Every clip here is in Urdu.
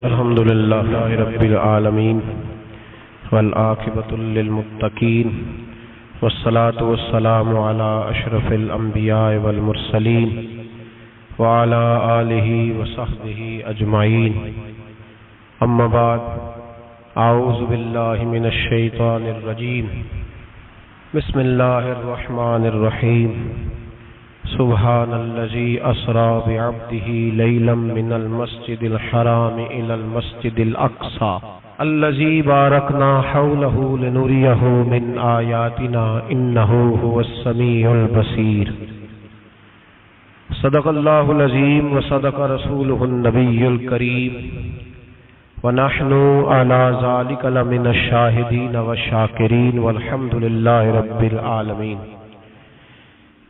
الحمد لله رب العالمين والعاقبة للمتقين والصلاة والسلام على أشرف الأنبياء والمرسلين وعلى آله وصحبه أجمعين أما بعد أعوذ بالله من الشيطان الرجيم بسم الله الرحمن الرحيم سبحان الذي أسرى بعبده ليلا من المسجد الحرام إلى المسجد الأقصى الذي باركنا حوله لنريه من آياتنا إنه هو السميع البصير صدق الله العظيم وصدق رسوله النبي الكريم ونحن على ذلك لمن الشاهدين والشاكرين والحمد لله رب العالمين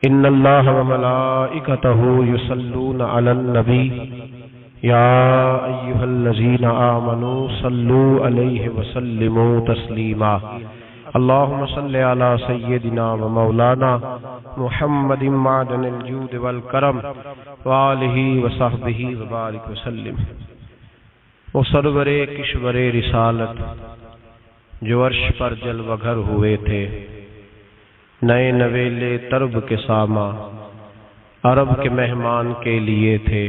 ان اللہ وملائکتہ یصلون علی النبی یا ایھا الذین آمنوا صلوا علیہ وسلموا تسلیما اللہم صل علی سیدنا ومولانا محمد معدن الجود والکرم وآلہ وصحبہ وبارک وسلم۔ وہ سرور کشور رسالت جو عرش پر جلوہ گر ہوئے تھے، نئے نویلے ترب کے ساما عرب کے مہمان کے لیے تھے،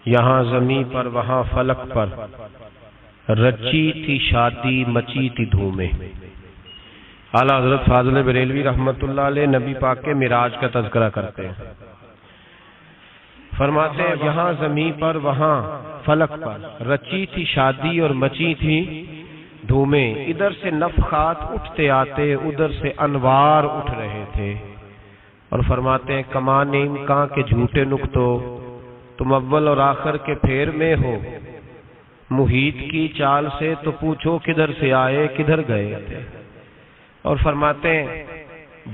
یہاں زمین پر وہاں فلک پر رچی تھی شادی مچی تھی دھومیں۔ اعلیٰ حضرت فاضل بریلوی رحمت اللہ علیہ نبی پاک کے معراج کا تذکرہ کرتے ہیں، فرماتے ہیں یہاں زمین پر وہاں فلک پر رچی تھی شادی اور مچی تھی دھومیں، ادھر سے نفخات اٹھتے آتے ادھر سے انوار اٹھ رہے تھے، اور فرماتے ہیں کمان امکان کے جھوٹے نکتو تم اول اور آخر کے پھیر میں ہو، محیط کی چال سے تو پوچھو کدھر سے آئے کدھر گئے تھے۔ اور فرماتے ہیں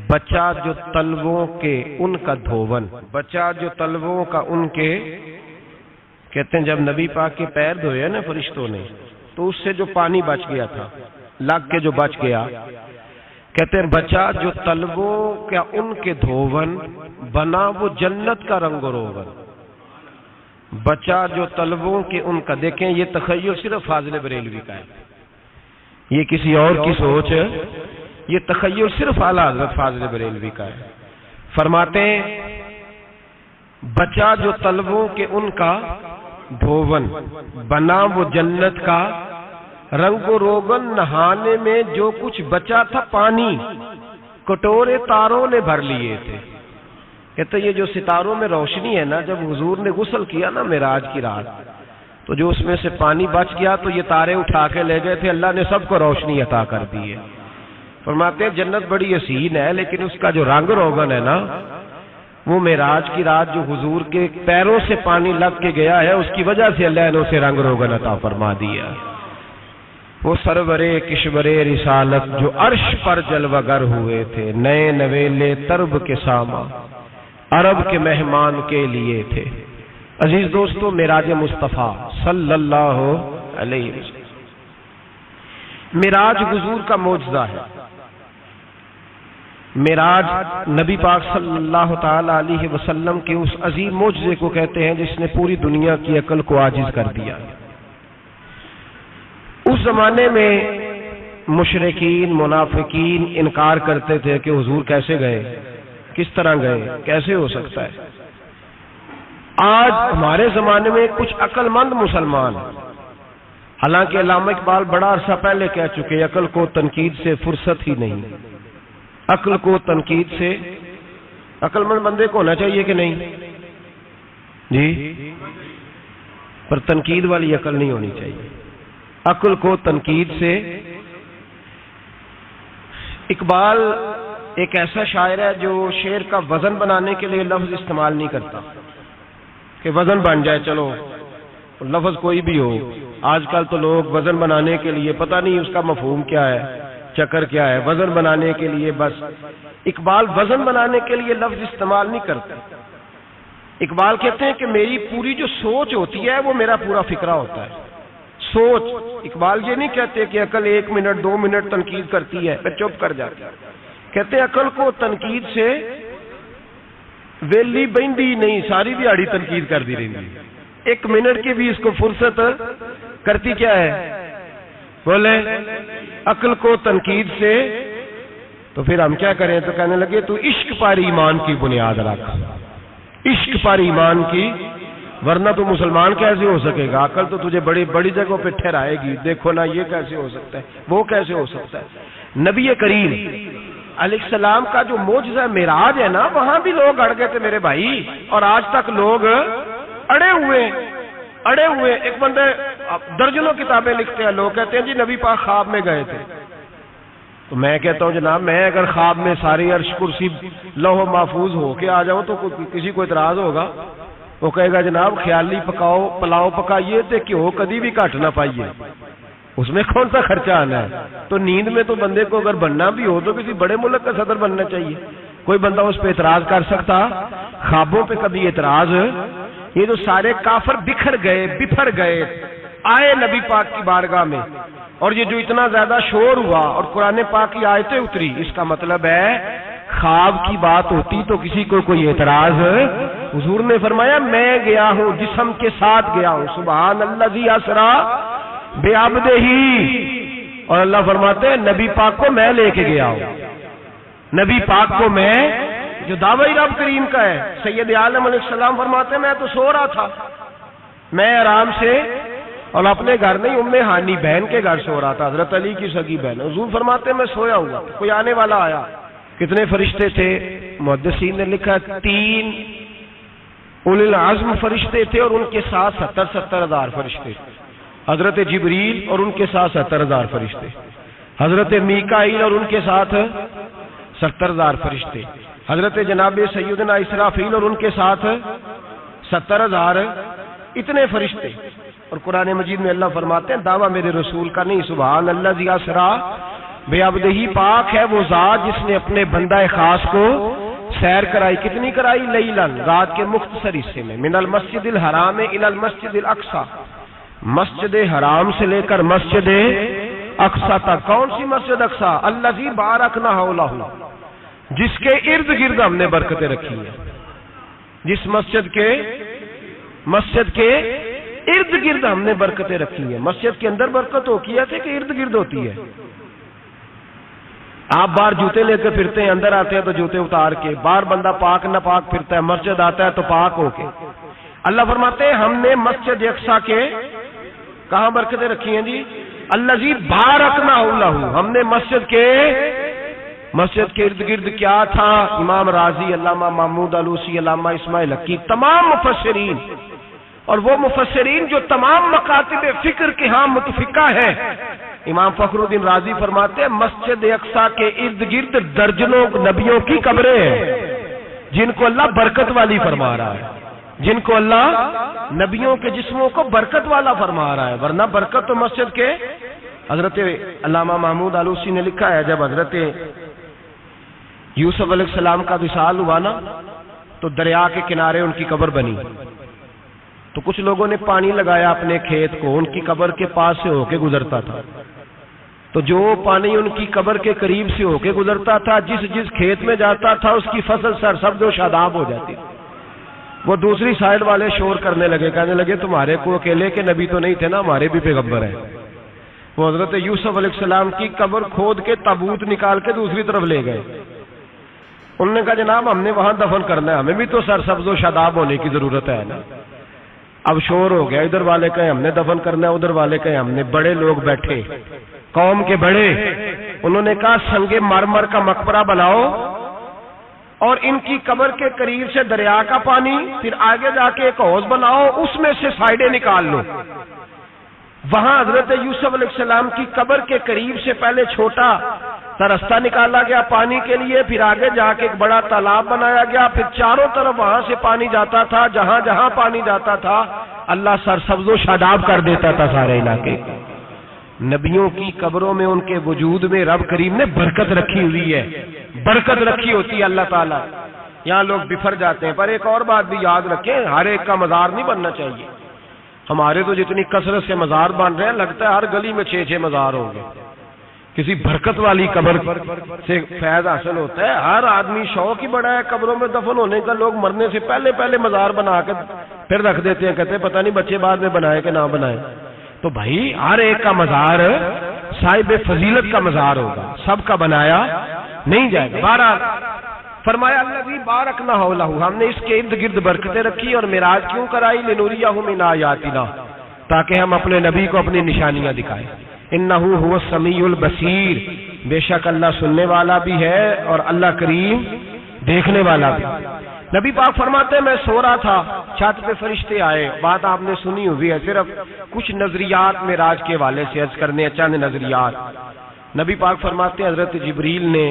بچہ جو تلووں کے ان کا دھوون، بچہ جو تلووں کا ان کے، کہتے ہیں جب نبی پاک کے پیر دھوئے نا فرشتوں نے تو اس سے جو پانی بچ گیا تھا لگ کے جو بچ گیا، کہتے ہیں بچہ جو تلووں کا ان کے دھوون بنا وہ جنت کا رنگ و روغن، بچہ جو تلووں کے ان کا۔ دیکھیں یہ تخیل صرف فاضل بریلوی کا ہے، یہ کسی اور کی سوچ ہے، یہ تخیل صرف اعلیٰ حضرت فاضل بریلوی کا ہے۔ فرماتے ہیں بچہ جو تلووں کے ان کا دھوون بنا وہ جنت کا رنگ و روغن، نہانے میں جو کچھ بچا تھا پانی کٹورے تاروں نے بھر لیے تھے۔ کہتے یہ جو ستاروں میں روشنی ہے نا، جب حضور نے غسل کیا نا معراج کی رات تو جو اس میں سے پانی بچ گیا تو یہ تارے اٹھا کے لے گئے تھے، اللہ نے سب کو روشنی عطا کر دی ہے۔ فرماتے ہیں جنت بڑی حسین ہے لیکن اس کا جو رنگ روغن ہے نا، وہ معراج کی رات جو حضور کے پیروں سے پانی لگ کے گیا ہے اس کی وجہ سے اللہ نے اسے رنگ روغن عطا فرما دیا۔ وہ سرور کشور رسالت جو عرش پر جلوہ گر ہوئے تھے، نئے نویلے ترب کے ساما عرب کے مہمان کے لیے تھے۔ عزیز دوستو، معراج مصطفیٰ صلی اللہ علیہ وسلم، معراج حضور کا معجزہ ہے۔ معراج نبی پاک صلی اللہ تعالی علیہ وسلم کے اس عظیم معجزے کو کہتے ہیں جس نے پوری دنیا کی عقل کو عاجز کر دیا۔ اس زمانے میں مشرکین منافقین انکار کرتے تھے کہ حضور کیسے گئے، کس طرح گئے، کیسے ہو سکتا ہے۔ آج ہمارے زمانے میں کچھ عقل مند مسلمان، حالانکہ علامہ اقبال بڑا عرصہ پہلے کہہ چکے عقل کو تنقید سے فرصت ہی نہیں، عقل کو تنقید سے، عقل مند بندے کو ہونا چاہیے کہ نہیں جی، پر تنقید والی عقل نہیں ہونی چاہیے، عقل کو تنقید سے۔ اقبال ایک ایسا شاعر ہے جو شعر کا وزن بنانے کے لیے لفظ استعمال نہیں کرتا کہ وزن بن جائے، چلو لفظ کوئی بھی ہو۔ آج کل تو لوگ وزن بنانے کے لیے پتہ نہیں اس کا مفہوم کیا ہے، چکر کیا ہے، وزن بنانے کے لیے بس۔ اقبال وزن بنانے کے لیے لفظ استعمال نہیں کرتے۔ اقبال کہتے ہیں کہ میری پوری جو سوچ ہوتی ہے وہ میرا پورا فکرہ ہوتا ہے، سوچ۔ اقبال یہ نہیں کہتے کہ عقل 1 منٹ 2 منٹ تنقید کرتی ہے پھر چپ کر جاتی ہے، کہتے ہیں عقل کو تنقید سے ویلی بہندی نہیں، ساری دیہڑی تنقید کر دی رہی، ایک منٹ کی بھی اس کو فرصت کرتی کیا ہے؟ بولے عقل کو تنقید سے. تو پھر ہم کیا کریں؟ تو کہنے لگے تو عشق پر ایمان کی بنیاد رکھ، عشق پر ایمان کی، ورنہ تو مسلمان کیسے ہو سکے گا؟ عقل تو تجھے بڑی بڑی جگہوں پہ ٹھہرائے گی، دیکھو نا یہ کیسے ہو سکتا ہے، وہ کیسے ہو سکتا ہے. نبی کریم علیہ السلام کا جو معجزہ معراج ہے نا، وہاں بھی لوگ اڑ گئے تھے میرے بھائی، اور آج تک لوگ اڑے ہوئے. ایک بندے درجنوں کتابیں لکھتے ہیں، لوگ کہتے ہیں جی نبی پاک خواب میں گئے تھے. تو میں کہتا ہوں جناب، میں اگر خواب میں ساری عرش کرسی لوح محفوظ ہو کے آ جاؤں تو کسی کو اعتراض ہوگا؟ وہ کہے گا جناب خیالی پکاؤ پلاؤ پکائیے تے کیوں کدی بھی گھٹ نہ پائیے، اس میں کون سا خرچہ آنا ہے؟ تو نیند میں تو بندے کو اگر بننا بھی ہو تو کسی بڑے ملک کا صدر بننا چاہیے. کوئی بندہ اس پہ اعتراض کر سکتا؟ خوابوں پہ کبھی اعتراض؟ یہ جو سارے کافر بکھر گئے آئے نبی پاک کی بارگاہ میں، اور یہ جو اتنا زیادہ شور ہوا اور قرآن پاک کی آیتیں اتری، اس کا مطلب ہے خواب کی بات ہوتی تو کسی کو کوئی اعتراض؟ حضور نے فرمایا میں گیا ہوں، جسم کے ساتھ گیا ہوں، سبحان الذی اسری بعبدہ، اور اللہ فرماتے ہیں نبی پاک کو میں لے کے گیا ہوں. نبی پاک کو میں، جو دعوی رب کریم کا ہے. سید عالم علیہ السلام فرماتے ہیں میں تو سو رہا تھا، میں آرام سے، اور اپنے گھر نہیں ام ہانی بہن کے گھر سو رہا تھا، حضرت علی کی سگی بہن. حضور فرماتے ہیں میں سویا ہوا، کوئی آنے والا آیا. کتنے فرشتے تھے؟ محدثین نے لکھا 3 اولی العزم فرشتے تھے، اور ان کے ساتھ 70 ہزار فرشتے. حضرت جبریل اور ان کے ساتھ 70 ہزار فرشتے، حضرت میکائیل اور ان کے ساتھ 70 ہزار فرشتے، حضرت جناب سیدنا اسرافیل اور ان کے ساتھ 70 ہزار، اتنے فرشتے. اور قرآن مجید میں اللہ فرماتے ہیں دعویٰ میرے رسول کا نہیں، سبحان الذی اسری بعبدہ، پاک ہے وہ ذات جس نے اپنے بندہ خاص کو سیر کرائی. کتنی کرائی؟ لیلاً، رات کے مختصر حصے میں، من المسجد الحرام الی المسجد الاقصی، مسجد حرام سے لے کر مسجد اقصی تک. کون سی مسجد اقصی؟ الذی بارکنا حولہ، جس کے ارد گرد ہم نے برکتیں رکھی ہیں. جس مسجد کے ارد گرد ہم نے برکتیں رکھی ہیں. مسجد کے اندر برکت ہوتی ہے کہ ارد گرد ہوتی ہے؟ آپ باہر جوتے لے کے پھرتے ہیں، اندر آتے ہیں تو جوتے اتار کے. باہر بندہ پاک نہ پاک پھرتا ہے، مسجد آتا ہے تو پاک ہو کے. اللہ فرماتے ہیں ہم نے مسجد اقصی کے کہاں برکتیں رکھی ہیں جی؟ الذی بارکنا حولہ، ہم نے مسجد کے ارد گرد کیا تھا؟ امام راضی، علامہ محمود آلوسی، علامہ اسماعیل حقی، تمام مفسرین، اور وہ مفسرین جو تمام مکاتب فکر کے ہاں متفقہ ہیں. امام فخر الدین رازی فرماتے ہیں مسجد اقصی کے ارد گرد درجنوں نبیوں کی قبریں ہیں جن کو اللہ برکت والی فرما رہا ہے، جن کو اللہ نبیوں کے جسموں کو برکت والا فرما رہا ہے. ورنہ برکت تو مسجد کے. حضرت علامہ محمود آلوسی نے لکھا ہے جب حضرت یوسف علیہ السلام کا وصال ہوا نا تو دریا کے کنارے ان کی قبر بنی. تو کچھ لوگوں نے پانی لگایا اپنے کھیت کو، ان کی قبر کے پاس سے ہو کے گزرتا تھا. تو جو پانی ان کی قبر کے قریب سے ہو کے گزرتا تھا، جس کھیت میں جاتا تھا اس کی فصل سرسبز و شاداب ہو جاتی. وہ دوسری سائیڈ والے شور کرنے لگے، کہنے لگے تمہارے کو اکیلے کے نبی تو نہیں تھے نا، ہمارے بھی پیغمبر ہیں. وہ حضرت یوسف علیہ السلام کی قبر کھود کے تابوت نکال کے دوسری طرف لے گئے. انہوں نے کہا جناب ہم نے وہاں دفن کرنا ہے، ہمیں بھی تو سرسبز و شاداب ہونے کی ضرورت ہے نا. اب شور ہو گیا، ادھر والے کہیں ہم نے دفن کرنا ہے، ادھر والے کہیں ہم نے. بڑے لوگ بیٹھے، قوم کے بڑے، انہوں نے کہا سنگ مرمر کا مقبرہ بناؤ اور ان کی قبر کے قریب سے دریا کا پانی، پھر آگے جا کے ایک حوض بناؤ، اس میں سے سائیڈیں نکال لو. وہاں حضرت یوسف علیہ السلام کی قبر کے قریب سے پہلے چھوٹا سا راستہ نکالا گیا پانی کے لیے، پھر آگے جا کے ایک بڑا تالاب بنایا گیا، پھر چاروں طرف وہاں سے پانی جاتا تھا. جہاں جہاں پانی جاتا تھا اللہ سرسبز و شاداب کر دیتا تھا سارے علاقے. نبیوں کی قبروں میں ان کے وجود میں رب کریم نے برکت رکھی ہوئی ہے، برکت رکھی ہوتی ہے اللہ تعالیٰ. یہاں لوگ بفر جاتے ہیں. پر ایک اور بات بھی یاد رکھیں، ہر ایک کا مزار نہیں بننا چاہیے. ہمارے تو جتنی کثرت سے مزار بن رہے ہیں لگتا ہے ہر گلی میں 6 مزار ہوں گے. کسی برکت والی قبر سے فیض حاصل ہوتا ہے. ہر آدمی شوق ہی بڑا ہے قبروں میں دفن ہونے کا. لوگ مرنے سے پہلے مزار بنا کے پھر رکھ دیتے ہیں، کہتے ہیں پتہ نہیں بچے بعد میں بنائے کہ نہ بنائے۔ تو بھائی ہر ایک کا مزار صاحب فضیلت کا مزار ہوگا، سب کا بنایا نہیں جائے گا۔ بہرحال فرمایا الذی بارکنا حولہ، ہم نے اس کے ارد گرد برکتیں رکھی اور معراج کیوں کرائی؟ لنوریہ من آیاتنا، تاکہ ہم اپنے نبی کو اپنی نشانیاں دکھائیں۔ انہ هو السمیع البصیر، بے شک اللہ سننے والا بھی ہے اور اللہ کریم دیکھنے والا بھی۔ نبی پاک فرماتے ہیں میں سو رہا تھا، چھت پہ فرشتے آئے، بات آپ نے سنی ہوئی ہے، صرف کچھ نظریات معراج کے حوالے سے عرض کرنے ہیں، چند نظریات۔ نبی پاک فرماتے ہیں حضرت جبریل نے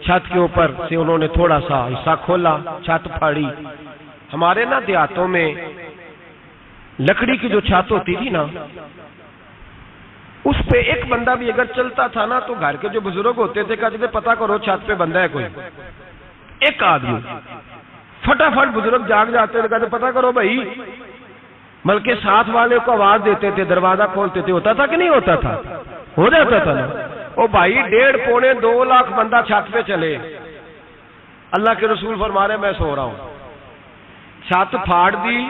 چھت کے اوپر سے انہوں نے تھوڑا سا حصہ کھولا، چھت پھاڑی۔ ہمارے نا دیہاتوں میں لکڑی کی جو چھت ہوتی تھی نا، اس پہ ایک بندہ بھی اگر چلتا تھا نا تو گھر کے جو بزرگ ہوتے تھے کہتے تھے پتہ کرو چھت پہ بندہ ہے کوئی، ایک آدمی فٹافٹ بزرگ جاگ جاتے تھے، کہتے پتہ کرو بھائی، بلکہ ساتھ والے کو آواز دیتے تھے، دروازہ کھولتے تھے۔ ہوتا تھا کہ نہیں ہوتا تھا؟ ہو جاتا تھا نا۔ او بھائی 1.5 پونے 2 لاکھ بندہ چھت پہ چلے، اللہ کے رسول فرما رہے میں سو رہا ہوں، چھت پھاڑ دی،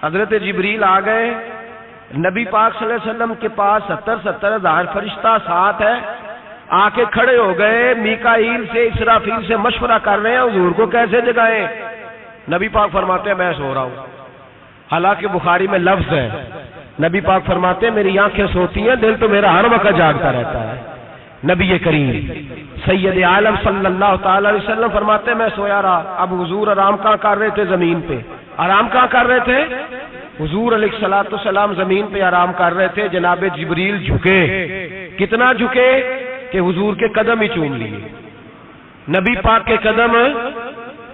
حضرت جبریل آ گئے، نبی پاک صلی اللہ علیہ وسلم کے پاس 70 ہزار فرشتہ ساتھ ہے، آ کے کھڑے ہو گئے، میکائیل سے اسرافیل سے مشورہ کر رہے ہیں حضور کو کیسے جگائیں۔ نبی پاک فرماتے ہیں میں سو رہا ہوں، حالانکہ بخاری میں لفظ ہے، نبی پاک فرماتے ہیں میری آنکھیں سوتی ہیں، دل تو میرا ہر وقت جاگتا رہتا ہے۔ نبی کریم سید عالم صلی اللہ تعالی علیہ وسلم فرماتے ہیں میں سویا رہا۔ اب حضور آرام کہاں کر رہے تھے؟ زمین پہ۔ آرام کہاں کر رہے تھے؟ حضور علیہ الصلوۃ والسلام زمین پہ آرام کر رہے تھے، جناب جبریل جھکے، کتنا جھکے کہ حضور کے قدم ہی چوم لیے، نبی پاک کے قدم،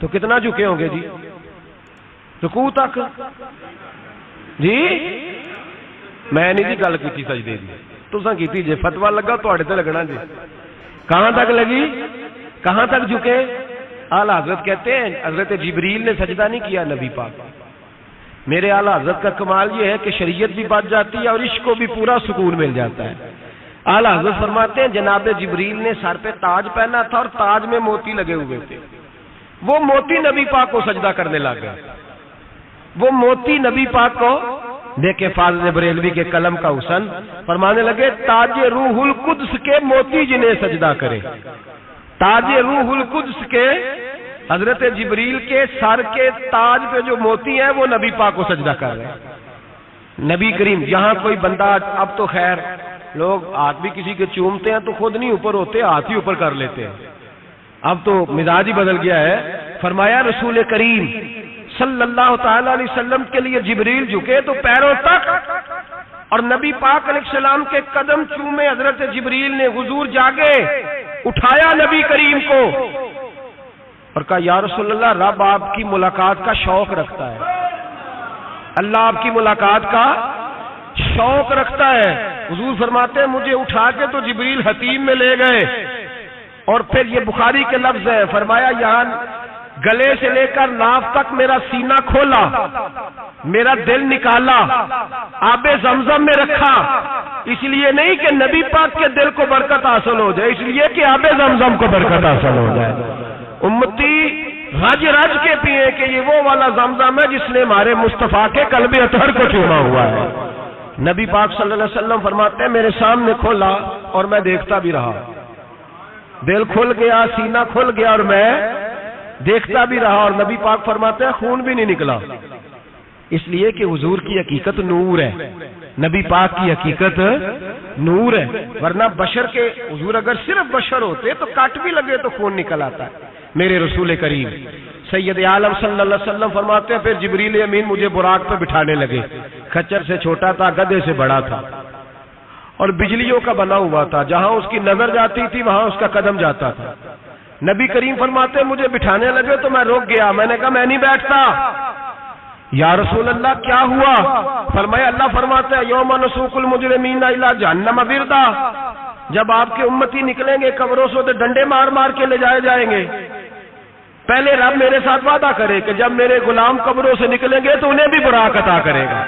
تو کتنا جھکے ہوں گے جی؟ رکوع تک جی؟ میں نہیں جی گل کی سجدے دی، تساں کیتی جے، فتوا لگا تواڈے تے لگنا جی۔ کہاں تک لگی؟ کہاں تک جھکے؟ اعلی حضرت کہتے ہیں حضرت جبریل نے سجدہ نہیں کیا نبی پاک۔ میرے اعلی حضرت کا کمال یہ ہے کہ شریعت بھی بچ جاتی ہے اور عشق کو بھی پورا سکون مل جاتا ہے۔ اعلی حضرت فرماتے ہیں جناب جبریل نے سر پہ تاج پہنا تھا اور تاج میں موتی لگے ہوئے تھے، وہ موتی نبی پاک کو سجدہ کرنے لگ گئے، وہ موتی نبی پاک کو دیکھے فاضل بریلوی کے قلم کا حسن، فرمانے لگے تاج روح القدس کے موتی جنہیں سجدہ کرے، تاج روح القدس کے حضرت جبریل کے سر کے تاج پہ جو موتی ہیں وہ نبی پاک کو سجدہ کر رہے ہیں۔ نبی کریم یہاں کوئی بندہ، اب تو خیر لوگ ہاتھ بھی کسی کے چومتے ہیں تو خود نہیں اوپر ہوتے، ہاتھ ہی اوپر کر لیتے ہیں، اب تو مزاج ہی بدل گیا ہے۔ فرمایا رسول کریم صلی اللہ تعالی علیہ وسلم کے لیے جبریل جھکے تو پیروں تک، اور نبی پاک علیہ السلام کے قدم چومے حضرت جبریل نے، حضور جاگے، اٹھایا نبی کریم کو اور کہا یا رسول اللہ رب آپ کی ملاقات کا شوق رکھتا ہے، اللہ آپ کی ملاقات کا شوق رکھتا ہے۔ حضور فرماتے ہیں مجھے اٹھا کے تو جبریل حتیم میں لے گئے، اور پھر یہ بخاری کے لفظ ہے، فرمایا یہاں گلے سے لے کر ناف تک میرا سینہ کھولا، میرا دل نکالا، آب زمزم میں رکھا، اس لیے نہیں کہ نبی پاک کے دل کو برکت حاصل ہو جائے، اس لیے کہ آب زمزم کو برکت حاصل ہو جائے۔ امتی رج رج کے پیئے کہ یہ وہ والا زمزم ہے جس نے ہمارے مصطفیٰ کے قلب اطہر کو چوما ہوا ہے۔ نبی پاک صلی اللہ علیہ وسلم فرماتے ہیں میرے سامنے کھولا اور میں دیکھتا بھی رہا، دل کھل گیا، سینہ کھل گیا اور میں دیکھتا بھی رہا، اور نبی پاک فرماتے ہیں خون بھی نہیں نکلا، اس لیے کہ حضور کی حقیقت نور ہے، نبی پاک کی حقیقت نور ہے، ورنہ بشر کے حضور اگر صرف بشر ہوتے تو کٹ بھی لگے تو خون نکل آتا ہے۔ میرے رسول کریم سید عالم صلی اللہ علیہ وسلم فرماتے ہیں پھر جبریل امین مجھے براق پہ بٹھانے لگے، کھچر سے چھوٹا تھا، گدھے سے بڑا تھا، اور بجلیوں کا بنا ہوا تھا، جہاں اس کی نظر جاتی تھی وہاں اس کا قدم جاتا تھا۔ نبی کریم فرماتے ہیں مجھے بٹھانے لگے تو میں رک گیا، میں نے کہا میں نہیں بیٹھتا۔ یا رسول اللہ کیا ہوا؟ فرمایا اللہ فرماتے ہیں یوم نسوق المجرمین الی جہنم وردا، جب آپ کے امتی نکلیں گے قبروں سے تو ڈنڈے مار مار کے لے جائے جائیں گے، پہلے رب میرے ساتھ وعدہ کرے کہ جب میرے غلام قبروں سے نکلیں گے تو انہیں بھی براق عطا کرے گا،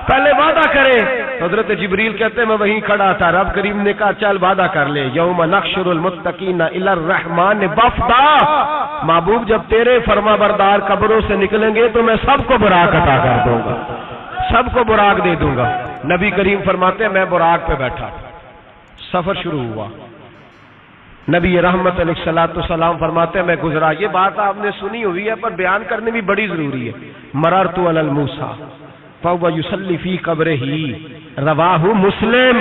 پہلے وعدہ کرے حضرت جبریل کہتے ہیں میں وہیں کھڑا تھا، رب کریم نے کہا چل وعدہ کر لے، یوم نحشر المتقین الی الرحمن وفدا، محبوب جب تیرے فرما بردار قبروں سے نکلیں گے تو میں سب کو براق عطا کر دوں گا، سب کو براق دے دوں گا۔ نبی کریم فرماتے ہیں میں براق پہ بیٹھا، سفر شروع ہوا، نبی رحمت علیہ الصلوۃ والسلام فرماتے ہیں میں گزرا۔ یہ بات آپ نے سنی ہوئی ہے پر بیان کرنے بھی بڑی ضروری ہے۔ مررت علی الموسیٰ فهو یصلی فی قبرہ، رواہ مسلم۔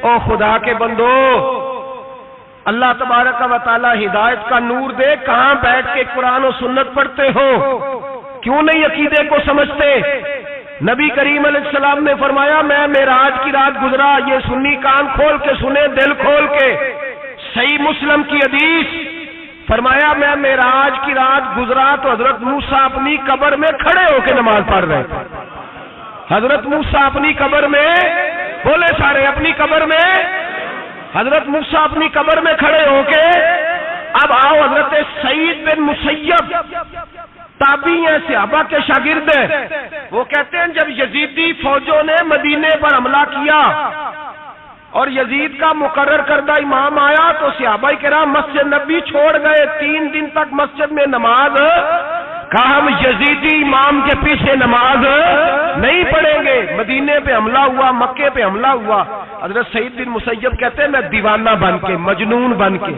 او خدا کے بندو، اللہ تبارک و تعالی ہدایت کا نور دے، کہاں بیٹھ کے قرآن و سنت پڑھتے ہو؟ کیوں نہیں عقیدے کو سمجھتے؟ نبی کریم علیہ السلام نے فرمایا میں معراج کی رات گزرا، یہ سنی کان کھول کے سنے، دل کھول کے، صحیح مسلم کی حدیث، فرمایا میں معراج کی رات گزرا تو حضرت موسیٰ اپنی قبر میں کھڑے ہو کے نماز پڑھ رہے تھے۔ حضرت موسیٰ اپنی قبر میں، بولے سارے، اپنی قبر میں، حضرت موسیٰ اپنی قبر میں کھڑے ہو کے۔ اب آؤ، حضرت سعید بن مسیب تابعی ہیں، صحابہ کے شاگرد ہیں، وہ کہتے ہیں جب یزیدی فوجوں نے مدینے پر حملہ کیا اور یزید کا مقرر کردہ امام آیا تو صحابہ کرام مسجد نبی چھوڑ گئے، 3 دن تک مسجد میں نماز، کہا ہم یزیدی امام کے پیچھے نماز نہیں پڑھیں گے۔ مدینے پہ حملہ ہوا، مکے پہ حملہ ہوا، حضرت سعید بن مسیب کہتے ہیں میں دیوانہ بن کے، مجنون بن کے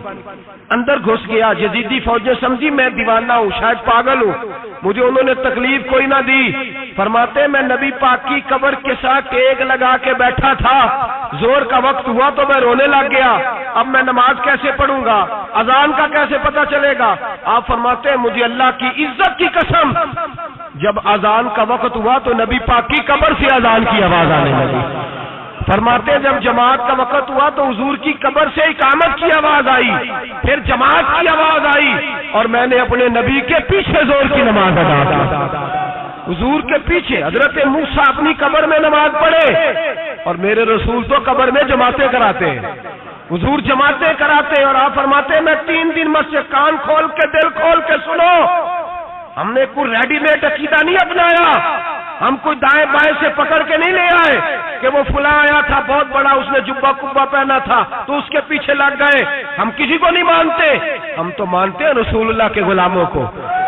اندر گھس گیا۔ یزیدی فوجیں سمجھی میں دیوانہ ہوں، شاید پاگل ہوں، مجھے انہوں نے تکلیف کوئی نہ دی۔ فرماتے ہیں میں نبی پاک کی قبر کے ساتھ ٹیک لگا کے بیٹھا تھا، زور کا وقت ہوا تو میں رونے لگ گیا، اب میں نماز کیسے پڑھوں گا، اذان کا کیسے پتہ چلے گا؟ آپ فرماتے ہیں مجھے اللہ کی عزت کی قسم، جب اذان کا وقت ہوا تو نبی پاک کی قبر سے اذان کی آواز آنے لگی۔ فرماتے ہیں جب جماعت کا وقت ہوا تو حضور کی قبر سے اقامت کی آواز آئی، پھر جماعت کی آواز آئی، اور میں نے اپنے نبی کے پیچھے زور کی نماز ادا کی، حضور کے پیچھے۔ حضرت موسیٰ اپنی قبر میں نماز پڑھے اور میرے رسول تو قبر میں جماعتیں کراتے ہیں، حضور جماعتیں کراتے ہیں، اور آپ فرماتے ہیں میں 3 دن مسجد، کان کھول کے دل کھول کے سنو، ہم نے کوئی ریڈی میڈ عقیدہ نہیں اپنایا، ہم کوئی دائیں بائیں سے پکڑ کے نہیں لے آئے کہ وہ فلاں آیا تھا بہت بڑا، اس نے جبہ کبا پہنا تھا تو اس کے پیچھے لگ گئے۔ ہم کسی کو نہیں مانتے، ہم تو مانتے ہیں رسول اللہ کے غلاموں کو،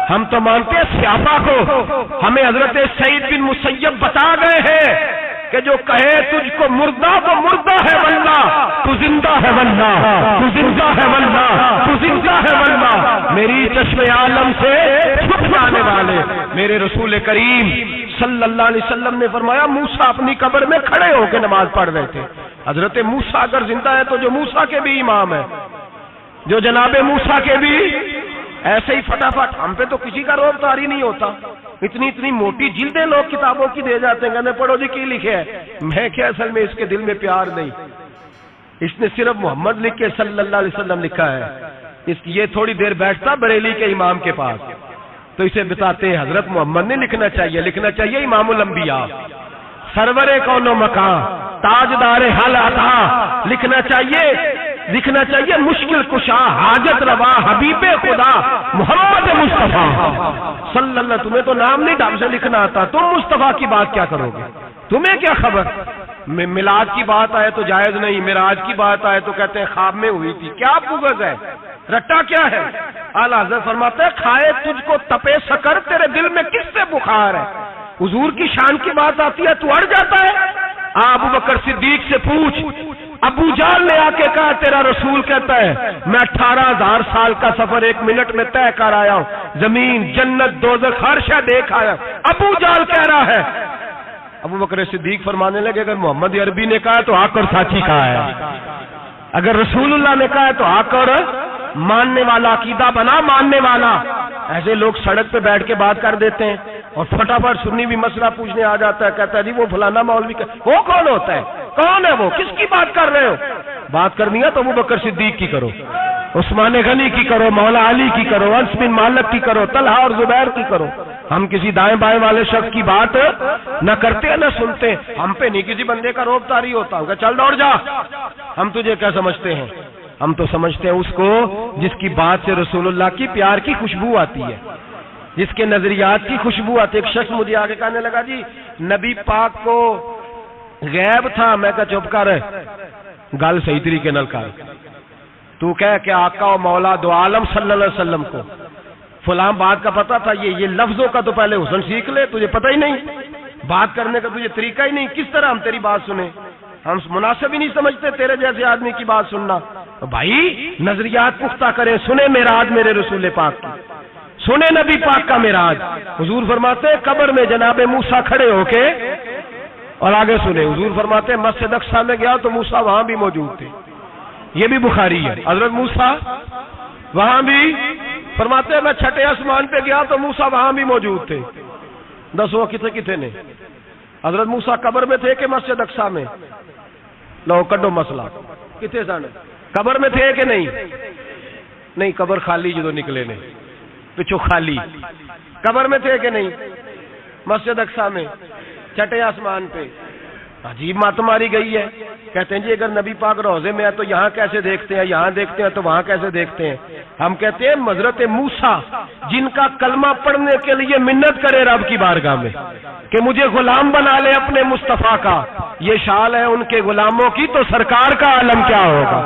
ہم تو مانتے ہیں صحابہ کو۔ ہمیں حضرت سعید بن مسیب بتا گئے ہیں کہ جو کہے تجھ کو مردہ تو مردہ ہے واللہ، تو زندہ ہے واللہ، تو زندہ ہے واللہ، تو زندہ ہے واللہ، میری چشم عالم سے چھپ جانے والے میرے رسول کریم صلی اللہ علیہ وسلم نے فرمایا موسیٰ اپنی قبر میں کھڑے ہو کے نماز پڑھ رہے تھے۔ حضرت موسیٰ اگر زندہ ہے تو جو موسیٰ کے بھی امام ہے، جو جناب موسیٰ کے بھی، ایسے ہی فٹافٹ ہم پہ تو کسی کا روب طاری نہیں ہوتا، اتنی موٹی جلدیں لوگ کتابوں کی دے جاتے ہیں، کہنے پڑھو جی کی لکھے ہے، میں کیا اصل میں اس کے دل میں پیار نہیں، اس نے صرف محمد لکھ کے صلی اللہ علیہ وسلم لکھا ہے، یہ تھوڑی دیر بیٹھتا بریلی کے امام کے پاس تو اسے بتاتے ہیں حضرت محمد نے لکھنا چاہیے امام الانبیاء، سرور کون و مکان، تاجدار حل عطا، لکھنا چاہیے مشکل کشا، حاجت روا، حبیب خدا محمد مصطفیٰ صلی اللہ۔ تمہیں تو نام نہیں ڈھنگ سے لکھنا آتا، تم مصطفیٰ کی بات کیا کرو گے؟ تمہیں کیا خبر؟ میلاد کی بات آئے تو جائز نہیں، معراج کی بات آئے تو کہتے ہیں خواب میں ہوئی تھی، کیا بغض ہے، رٹا کیا ہے؟ اعلیٰ حضرت فرماتے ہیں کھائے تجھ کو تپے سکر، تیرے دل میں کس سے بخار ہے؟ حضور کی شان کی بات آتی ہے تو اڑ جاتا ہے۔ ابو بکر صدیق سے پوچھ، ابو جہل نے آ کے کہا تیرا رسول کہتا ہے میں 18,000 سال کا سفر 1 منٹ میں طے کر آیا ہوں، زمین جنت دوزخ ہر شے دیکھ آیا، ابو جہل کہہ رہا ہے۔ ابو بکر صدیق فرمانے لگے اگر محمد عربی نے کہا تو آ کر ساتھی کہا ہے، اگر رسول اللہ نے کہا ہے تو آ کر ماننے والا، عقیدہ بنا ماننے والا۔ ایسے لوگ سڑک پہ بیٹھ کے بات کر دیتے ہیں اور فٹافٹ سنی بھی مسئلہ پوچھنے آ جاتا ہے، کہتا ہے جی وہ فلانا مولوی کا، وہ کون ہوتا ہے، کون ہے وہ، کس کی بات کر رہے ہو؟ بات کرنی ہے تو ابو بکر صدیق کی کرو، عثمان غنی کی کرو، مولا علی کی کرو، انس بن مالک کی کرو، طلحہ اور زبیر کی کرو۔ ہم کسی دائیں بائیں والے شخص کی بات نہ کرتے نہ سنتے، ہم پہ نہیں کسی بندے کا روب طاری ہوتا ہوگا چل دوڑ جا، ہم تجھے کیا سمجھتے ہیں؟ ہم تو سمجھتے ہیں اس کو جس کی بات سے رسول اللہ کی پیار کی خوشبو آتی ہے، جس کے نظریات کی خوشبو آتی ہے۔ ایک شخص مجھے آگے کہنے لگا جی نبی پاک کو غیب تھا. میں کہا چپ کر, گل صحیح طریقے نال کر. تو کہہ کہ آقا و مولا دو عالم صلی اللہ علیہ وسلم کو فلاں بات کا پتہ تھا, یہ لفظوں کا تو پہلے حسن سیکھ لے, تجھے پتہ ہی نہیں, بات کرنے کا تجھے طریقہ ہی نہیں, کس طرح ہم تیری بات سنیں؟ ہم مناسب ہی نہیں سمجھتے تیرے جیسے آدمی کی بات سننا. بھائی نظریات پختہ کریں, سنیں معراج میرے رسول پاک کی, سنیں نبی پاک کا معراج. حضور فرماتے ہیں قبر میں جناب موسیٰ کھڑے ہو کے, اور آگے سنیں حضور فرماتے ہیں مسجد اقصی میں گیا تو موسیٰ وہاں بھی موجود تھے. یہ بھی بخاری ہے. حضرت موسیٰ وہاں بھی, فرماتے ہیں میں چھٹے آسمان پہ گیا تو موسیٰ وہاں بھی موجود تھے. دسو کتنے نے؟ حضرت موسیٰ قبر میں تھے کہ مسجد اقصی میں؟ لو کڈو مسئلہ, کتنے سن قبر میں تھے کہ نہیں؟ نہیں, قبر خالی جدو نکلے نے پچھو خالی. قبر میں تھے کہ نہیں؟ مسجد اقصی میں چھٹے آسمان پہ. عجیب مات ماری گئی ہے. کہتے ہیں جی اگر نبی پاک روضے میں ہے تو یہاں کیسے دیکھتے ہیں, یہاں دیکھتے ہیں تو وہاں کیسے دیکھتے ہیں؟ ہم کہتے ہیں حضرت موسیٰ جن کا کلمہ پڑھنے کے لیے منت کرے رب کی بارگاہ میں کہ مجھے غلام بنا لے اپنے مصطفیٰ کا, یہ شان ہے ان کے غلاموں کی, تو سرکار کا عالم کیا ہوگا؟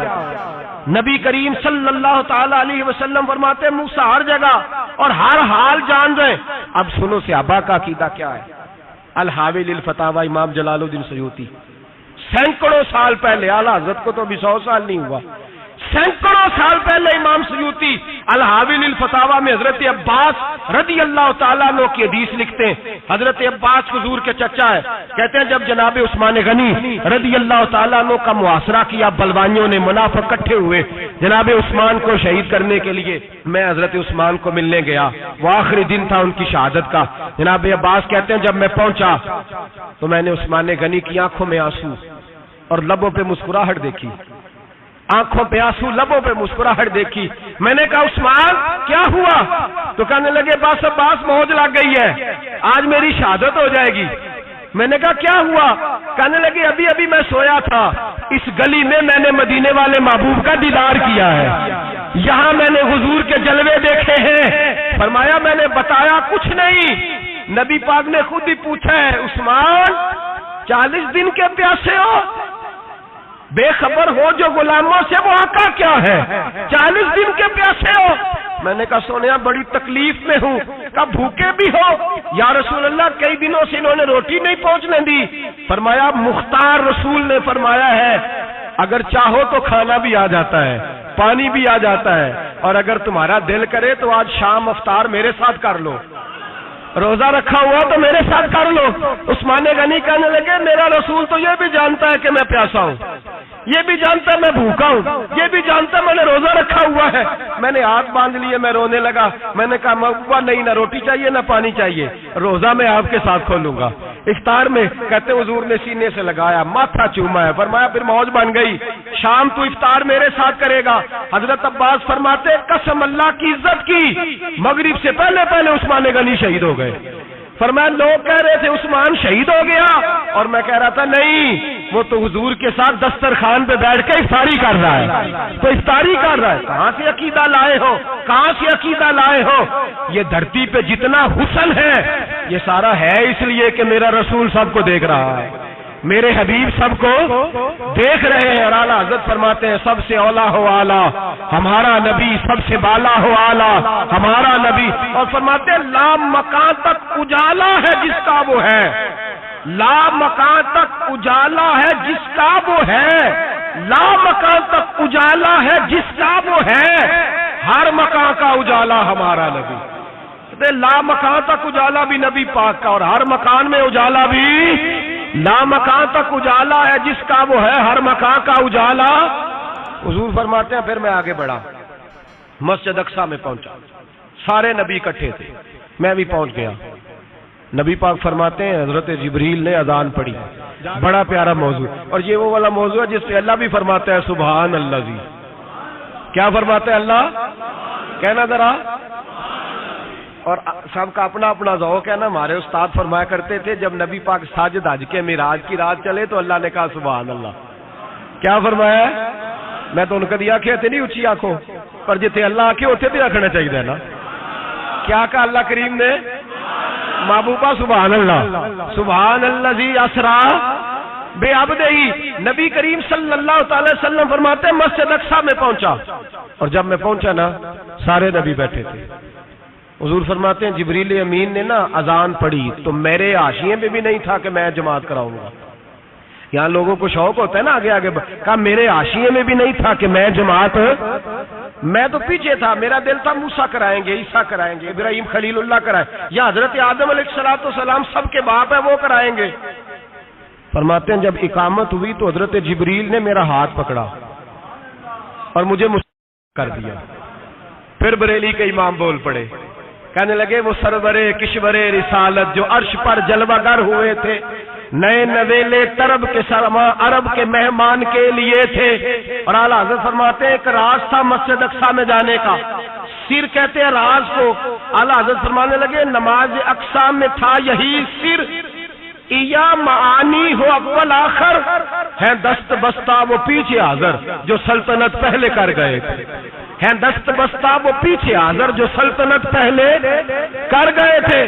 نبی کریم صلی اللہ تعالی علیہ وسلم فرماتے ہیں موسیٰ ہر جگہ اور ہر حال جان رہے. اب سنو صحابہ کا عقیدہ کیا ہے. الحاوی للفتاوی امام جلال الدین سیوطی سینکڑوں سال پہلے, اعلیٰ حضرت کو تو ابھی 100 سال نہیں ہوا, سینکڑوں سال پہلے امام سیوطی الحاوی للفتاوی میں حضرت عباس رضی اللہ تعالیٰ عنہ کی حدیث لکھتے ہیں. حضرت عباس حضور کے چچا ہے. کہتے ہیں جب جناب عثمان غنی رضی اللہ تعالیٰ عنہ کا محاصرہ کیا, بلوانیوں نے منافق اکٹھے ہوئے جناب عثمان کو شہید کرنے کے لیے, میں حضرت عثمان کو ملنے گیا, وہ آخری دن تھا ان کی شہادت کا. جناب عباس کہتے ہیں جب میں پہنچا تو میں نے عثمان غنی کی آنکھوں میں آنسو اور لبوں پہ مسکراہٹ دیکھی, آنکھوں پہ آنسو لبوں پہ مسکراہٹ دیکھی. میں نے کہا عثمان کیا ہوا؟ تو کہنے لگے بس عباس موج لگ گئی ہے, آج میری شہادت ہو جائے گی. میں نے کہا کیا ہوا؟ کہنے لگے ابھی ابھی میں سویا تھا, اس گلی میں میں نے مدینے والے محبوب کا دیدار کیا ہے, یہاں میں نے حضور کے جلوے دیکھے ہیں. فرمایا میں نے بتایا کچھ نہیں. نبی پاک نے خود ہی پوچھا ہے عثمان 40 دن کے پیاسے ہو, بے خبر ہو جو غلاموں سے, وہ آقا کیا ہے 40 دن کے پیاسے ہو؟ میں نے کہا سونیا بڑی تکلیف میں ہوں. کہا بھوکے بھی ہو؟ یا رسول اللہ کئی دنوں سے انہوں نے روٹی نہیں پہنچنے دی. فرمایا مختار رسول نے فرمایا ہے اگر چاہو تو کھانا بھی آ جاتا ہے, پانی بھی آ جاتا ہے, اور اگر تمہارا دل کرے تو آج شام افطار میرے ساتھ کر لو, روزہ رکھا ہوا تو میرے ساتھ کر لو. عثمان غنی کہنے لگے میرا رسول تو یہ بھی جانتا ہے کہ میں پیاسا ہوں, یہ بھی جانتا ہے میں بھوکا ہوں, یہ بھی جانتا ہے میں نے روزہ رکھا ہوا ہے. میں نے ہاتھ باندھ لیے, میں رونے لگا. میں نے کہا محبوبہ نہیں, نہ روٹی چاہیے نہ پانی چاہیے, روزہ میں آپ کے ساتھ کھولوں گا. افطار میں کہتے حضور نے سینے سے لگایا, ماتھا چوما ہے. فرمایا پھر موج بن گئی, شام تو افطار میرے ساتھ کرے گا. حضرت عباس فرماتے قسم اللہ کی عزت کی, مغرب سے پہلے پہلے عثمان غنی شہید ہو گئے. فرمایا لوگ کہہ رہے تھے عثمان شہید ہو گیا, اور میں کہہ رہا تھا نہیں, وہ تو حضور کے ساتھ دسترخوان پہ بیٹھ کے افطاری کر رہا ہے. تو افطاری کر رہا ہے, کہاں سے عقیدہ لائے ہو, کہاں سے عقیدہ لائے ہو؟ یہ دھرتی پہ جتنا حسن ہے یہ سارا ہے اس لیے کہ میرا رسول سب کو دیکھ رہا ہے, میرے حبیب سب کو دیکھ رہے ہیں. اور اعلیٰ حضرت فرماتے ہیں سب سے اولا ہو اعلیٰ ہمارا نبی, سب سے بالا ہو اعلیٰ ہمارا نبی. اور فرماتے ہیں لا مکان تک اجالا ہے جس کا وہ ہے, لا مکان تک اجالا ہے جس کا وہ ہے, لا مکان تک اجالا ہے جس کا وہ ہے, ہر مکان کا اجالا ہمارا نبی. لا مکان تک اجالا بھی نبی پاک کا, اور ہر مکان میں اجالا بھی لا مکان تک اجالا ہے جس کا وہ ہے, ہر مکان کا اجالا. حضور فرماتے ہیں پھر میں آگے بڑھا, مسجد اقصی میں پہنچا, سارے نبی اکٹھے تھے, میں بھی پہنچ گیا. نبی پاک فرماتے ہیں حضرت جبریل نے اذان پڑھی, بڑا پیارا موضوع, اور یہ وہ والا موضوع ہے جس پہ اللہ بھی فرماتا ہے سبحان اللہ جی. کیا فرماتے ہیں اللہ؟ کہنا ذرا. اور سب کا اپنا اپنا ذوق ہے نا. ہمارے استاد فرمایا کرتے تھے جب نبی پاک ساجد حج کے معراج کی رات چلے تو اللہ نے کہا سبحان اللہ. کیا فرمایا ہے؟ میں تو ان کا دیا آنکھیں تھے نہیں اچھی آنکھوں پر, جتنے اللہ آنکھیں ہوتے تھے رکھنا چاہیے نا. کیا کہا اللہ کریم نے؟ محبوبہ سبحان اللہ, سبحان الذی اسرا بے عبدہی، نبی کریم صلی اللہ تعالی وسلم فرماتے ہیں مسجد اقصی میں پہنچا، اور جب میں پہنچا نا سارے نبی بیٹھے تھے۔ حضور فرماتے ہیں جبریل امین نے نا اذان پڑھی تو میرے حاشیے میں بھی نہیں تھا کہ میں جماعت کراؤں گا۔ یہاں لوگوں کو شوق ہوتا ہے نا آگے آگے، کہا میرے حاشیے میں بھی نہیں تھا کہ میں جماعت، میں تو پیچھے تھا، میرا دل تھا موسیٰ کرائیں گے، عیسیٰ کرائیں گے، ابراہیم خلیل اللہ کرائیں، یا حضرت آدم علیہ السلام سب کے باپ ہے وہ کرائیں گے۔ فرماتے ہیں جب اقامت ہوئی تو حضرت جبریل نے میرا ہاتھ پکڑا اور مجھے کر دیا۔ پھر بریلی کے امام بول پڑے، کہنے لگے وہ سرورے کشورے رسالت جو عرش پر جلوہ گر ہوئے تھے، نئے نویلے طرب کے سرما عرب کے مہمان کے لیے تھے۔ اور اعلیٰ حضرت فرماتے ہیں ایک راز تھا مسجد اقصی میں جانے کا، سر کہتے ہیں راز کو۔ اعلیٰ حضرت فرمانے لگے نماز اقصی میں تھا یہی سر، یا معانی ہو اول آخر ہے دست بستہ وہ پیچھے حاضر جو سلطنت پہلے کر گئے تھے، ہے دست بستہ وہ پیچھے حاضر جو سلطنت پہلے کر گئے تھے۔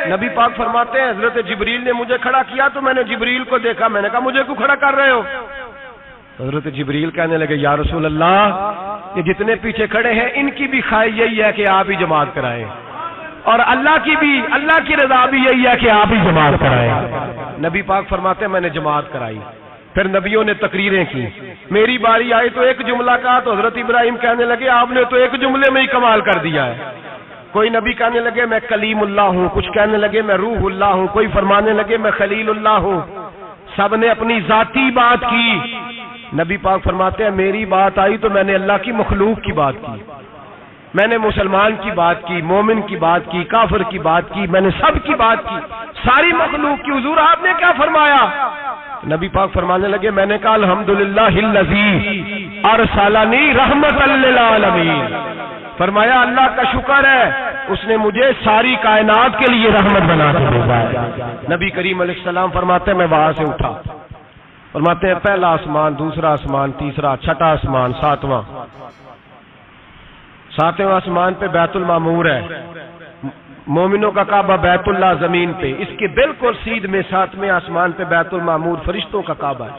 نبی پاک فرماتے ہیں حضرت جبریل نے مجھے کھڑا کیا تو میں نے جبریل کو دیکھا، میں نے کہا مجھے کیوں کھڑا کر رہے ہو؟ حضرت جبریل کہنے لگے یا رسول اللہ یہ جتنے پیچھے کھڑے ہیں ان کی بھی خواہش یہی ہے کہ آپ ہی جماعت کرائیں، اور اللہ کی رضا بھی یہی ہے کہ آپ ہی جماعت کرائیں۔ نبی پاک فرماتے ہیں میں نے جماعت کرائی، پھر نبیوں نے تقریریں کی، میری باری آئی تو ایک جملہ کہا تو حضرت ابراہیم کہنے لگے آپ نے تو ایک جملے میں ہی کمال کر دیا ہے۔ کوئی نبی کہنے لگے میں کلیم اللہ ہوں، کچھ کہنے لگے میں روح اللہ ہوں، کوئی فرمانے لگے میں خلیل اللہ ہوں، سب نے اپنی ذاتی بات کی۔ نبی پاک فرماتے ہیں میری بات آئی تو میں نے اللہ کی مخلوق کی بات کی، میں نے مسلمان کی بات کی، مومن کی بات کی، کافر کی بات کی، میں نے سب کی بات کی، ساری مخلوق کی۔ حضور آپ نے کیا فرمایا؟ نبی پاک فرمانے لگے میں نے کہا الحمدللہ الذی ارسلنی رحمت للعالمین، فرمایا اللہ کا شکر ہے اس نے مجھے ساری کائنات کے لیے رحمت بنا کے بھیجا ہے۔ نبی کریم علیہ السلام فرماتے ہیں میں وہاں سے اٹھا، فرماتے ہیں پہلا آسمان، دوسرا آسمان، تیسرا، چھٹا آسمان، ساتواں آسمان پہ بیت المعمور ہے، مومنوں کا کعبہ بیت اللہ زمین پہ، اس کے بالکل سیدھ میں ساتویں آسمان پہ بیت المعمور فرشتوں کا کعبہ ہے۔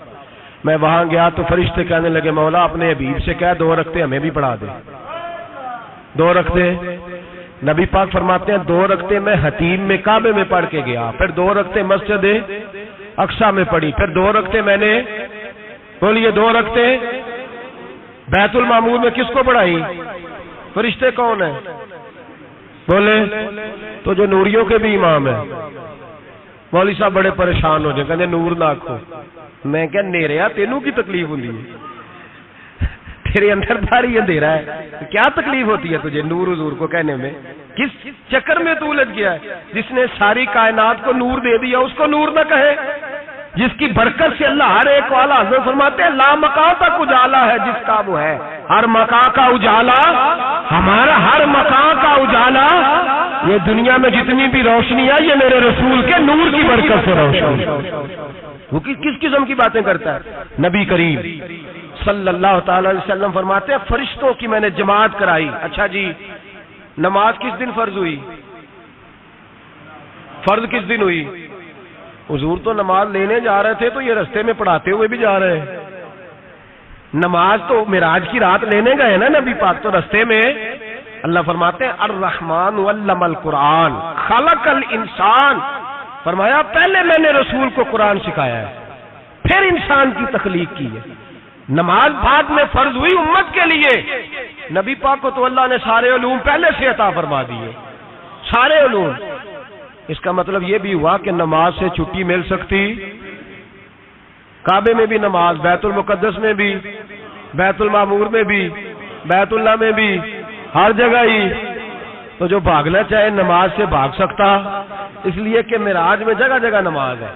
میں وہاں گیا تو فرشتے کہنے لگے مولا اپنے حبیب سے کہہ 2 رکعتیں ہمیں بھی پڑھا دے۔ 2 رکعتیں نبی پاک فرماتے ہیں 2 رکعتیں میں حتیم میں کعبے میں پڑھ کے گیا، پھر 2 رکعتیں مسجد اقصی میں پڑھی، پھر 2 رکعتیں میں نے بولیے 2 رکعتیں بیت المعمور میں کس کو پڑھائی؟ فرشتے کون ہیں بولے؟ تو جو نوریوں کے بھی امام ہیں۔ مولوی صاحب بڑے پریشان ہو جائے، کہتے نور نہ آکھو۔ میں کیا نیریا تینوں کی تکلیف ہوتی ہے، تیرے اندر بھاری اندھیرا ہے، کیا تکلیف ہوتی ہے تجھے نور حضور کو کہنے میں؟ کس چکر میں تو الجھ گیا ہے؟ جس نے ساری کائنات کو نور دے دیا اس کو نور نہ کہے، جس کی برکت سے اللہ ہر ایک والا حضرت فرماتے ہیں لا مکان تک اجالا ہے جس کا وہ ہے، ہر مکان کا اجالا ہمارا، ہر مکان کا اجالا، یہ دنیا میں جتنی بھی روشنی ہے یہ میرے رسول کے نور کی برکت سے روشنی۔ وہ کس قسم کی باتیں کرتا ہے؟ نبی کریم صلی اللہ تعالی علیہ وسلم فرماتے ہیں فرشتوں کی میں نے جماعت کرائی۔ اچھا جی نماز کس دن فرض ہوئی؟ فرض کس دن ہوئی؟ حضور تو نماز لینے جا رہے تھے تو یہ رستے میں پڑھاتے ہوئے بھی جا رہے ہیں۔ نماز تو معراج کی رات لینے گئے نا نبی پاک، تو رستے میں اللہ فرماتے ہیں الرحمن علم القرآن خلق الانسان، فرمایا پہلے میں نے رسول کو قرآن سکھایا ہے پھر انسان کی تخلیق کی ہے۔ نماز بعد میں فرض ہوئی امت کے لیے، نبی پاک کو تو اللہ نے سارے علوم پہلے سے عطا فرما دیے، سارے علوم۔ اس کا مطلب یہ بھی ہوا کہ نماز سے چھٹی مل سکتی، کعبے میں بھی نماز، بیت المقدس میں بھی، بیت المعمور میں بھی، بیت اللہ میں بھی، ہر جگہ ہی۔ تو جو بھاگنا چاہے نماز سے بھاگ سکتا، اس لیے کہ معراج میں جگہ جگہ نماز ہے،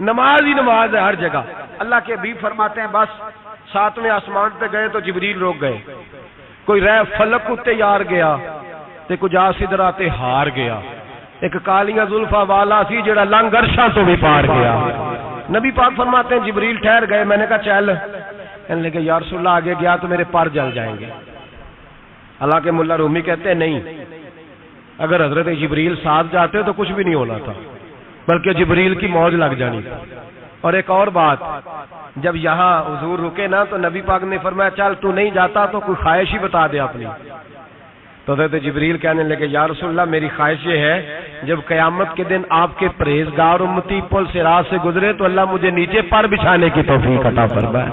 نماز ہی نماز ہے ہر جگہ۔ اللہ کے حبیب فرماتے ہیں بس 7ویں آسمان پہ گئے تو جبریل روک گئے، کوئی رہ فلک اتے یار گیا تے کچھ سدرا تے ہار گیا، ایک کالیاں زلفا والا سی جڑا لنگ عرشاں تو بھی پار گیا۔ نبی پاک فرماتے ہیں جبریل ٹھہر گئے، میں نے کہا چل، کہنے لگے یا رسول اللہ آگے گیا تو میرے پر جل جائیں گے۔ حالانکہ ملا رومی کہتے ہیں نہیں، اگر حضرت جبریل ساتھ جاتے تو کچھ بھی نہیں ہونا تھا، بلکہ جبریل کی موج لگ جانی تھی۔ اور ایک اور بات، جب یہاں حضور رکے نا تو نبی پاک نے فرمایا چل تو نہیں جاتا تو کوئی خواہش ہی بتا دے اپنی. تو حضرت جبریل کہنے لگے یا رسول اللہ میری خواہش یہ ہے جب قیامت کے دن آپ کے پرہیزگار امتی پل صراط سے گزرے تو اللہ مجھے نیچے پر بچھانے کی توفیق عطا فرمائے،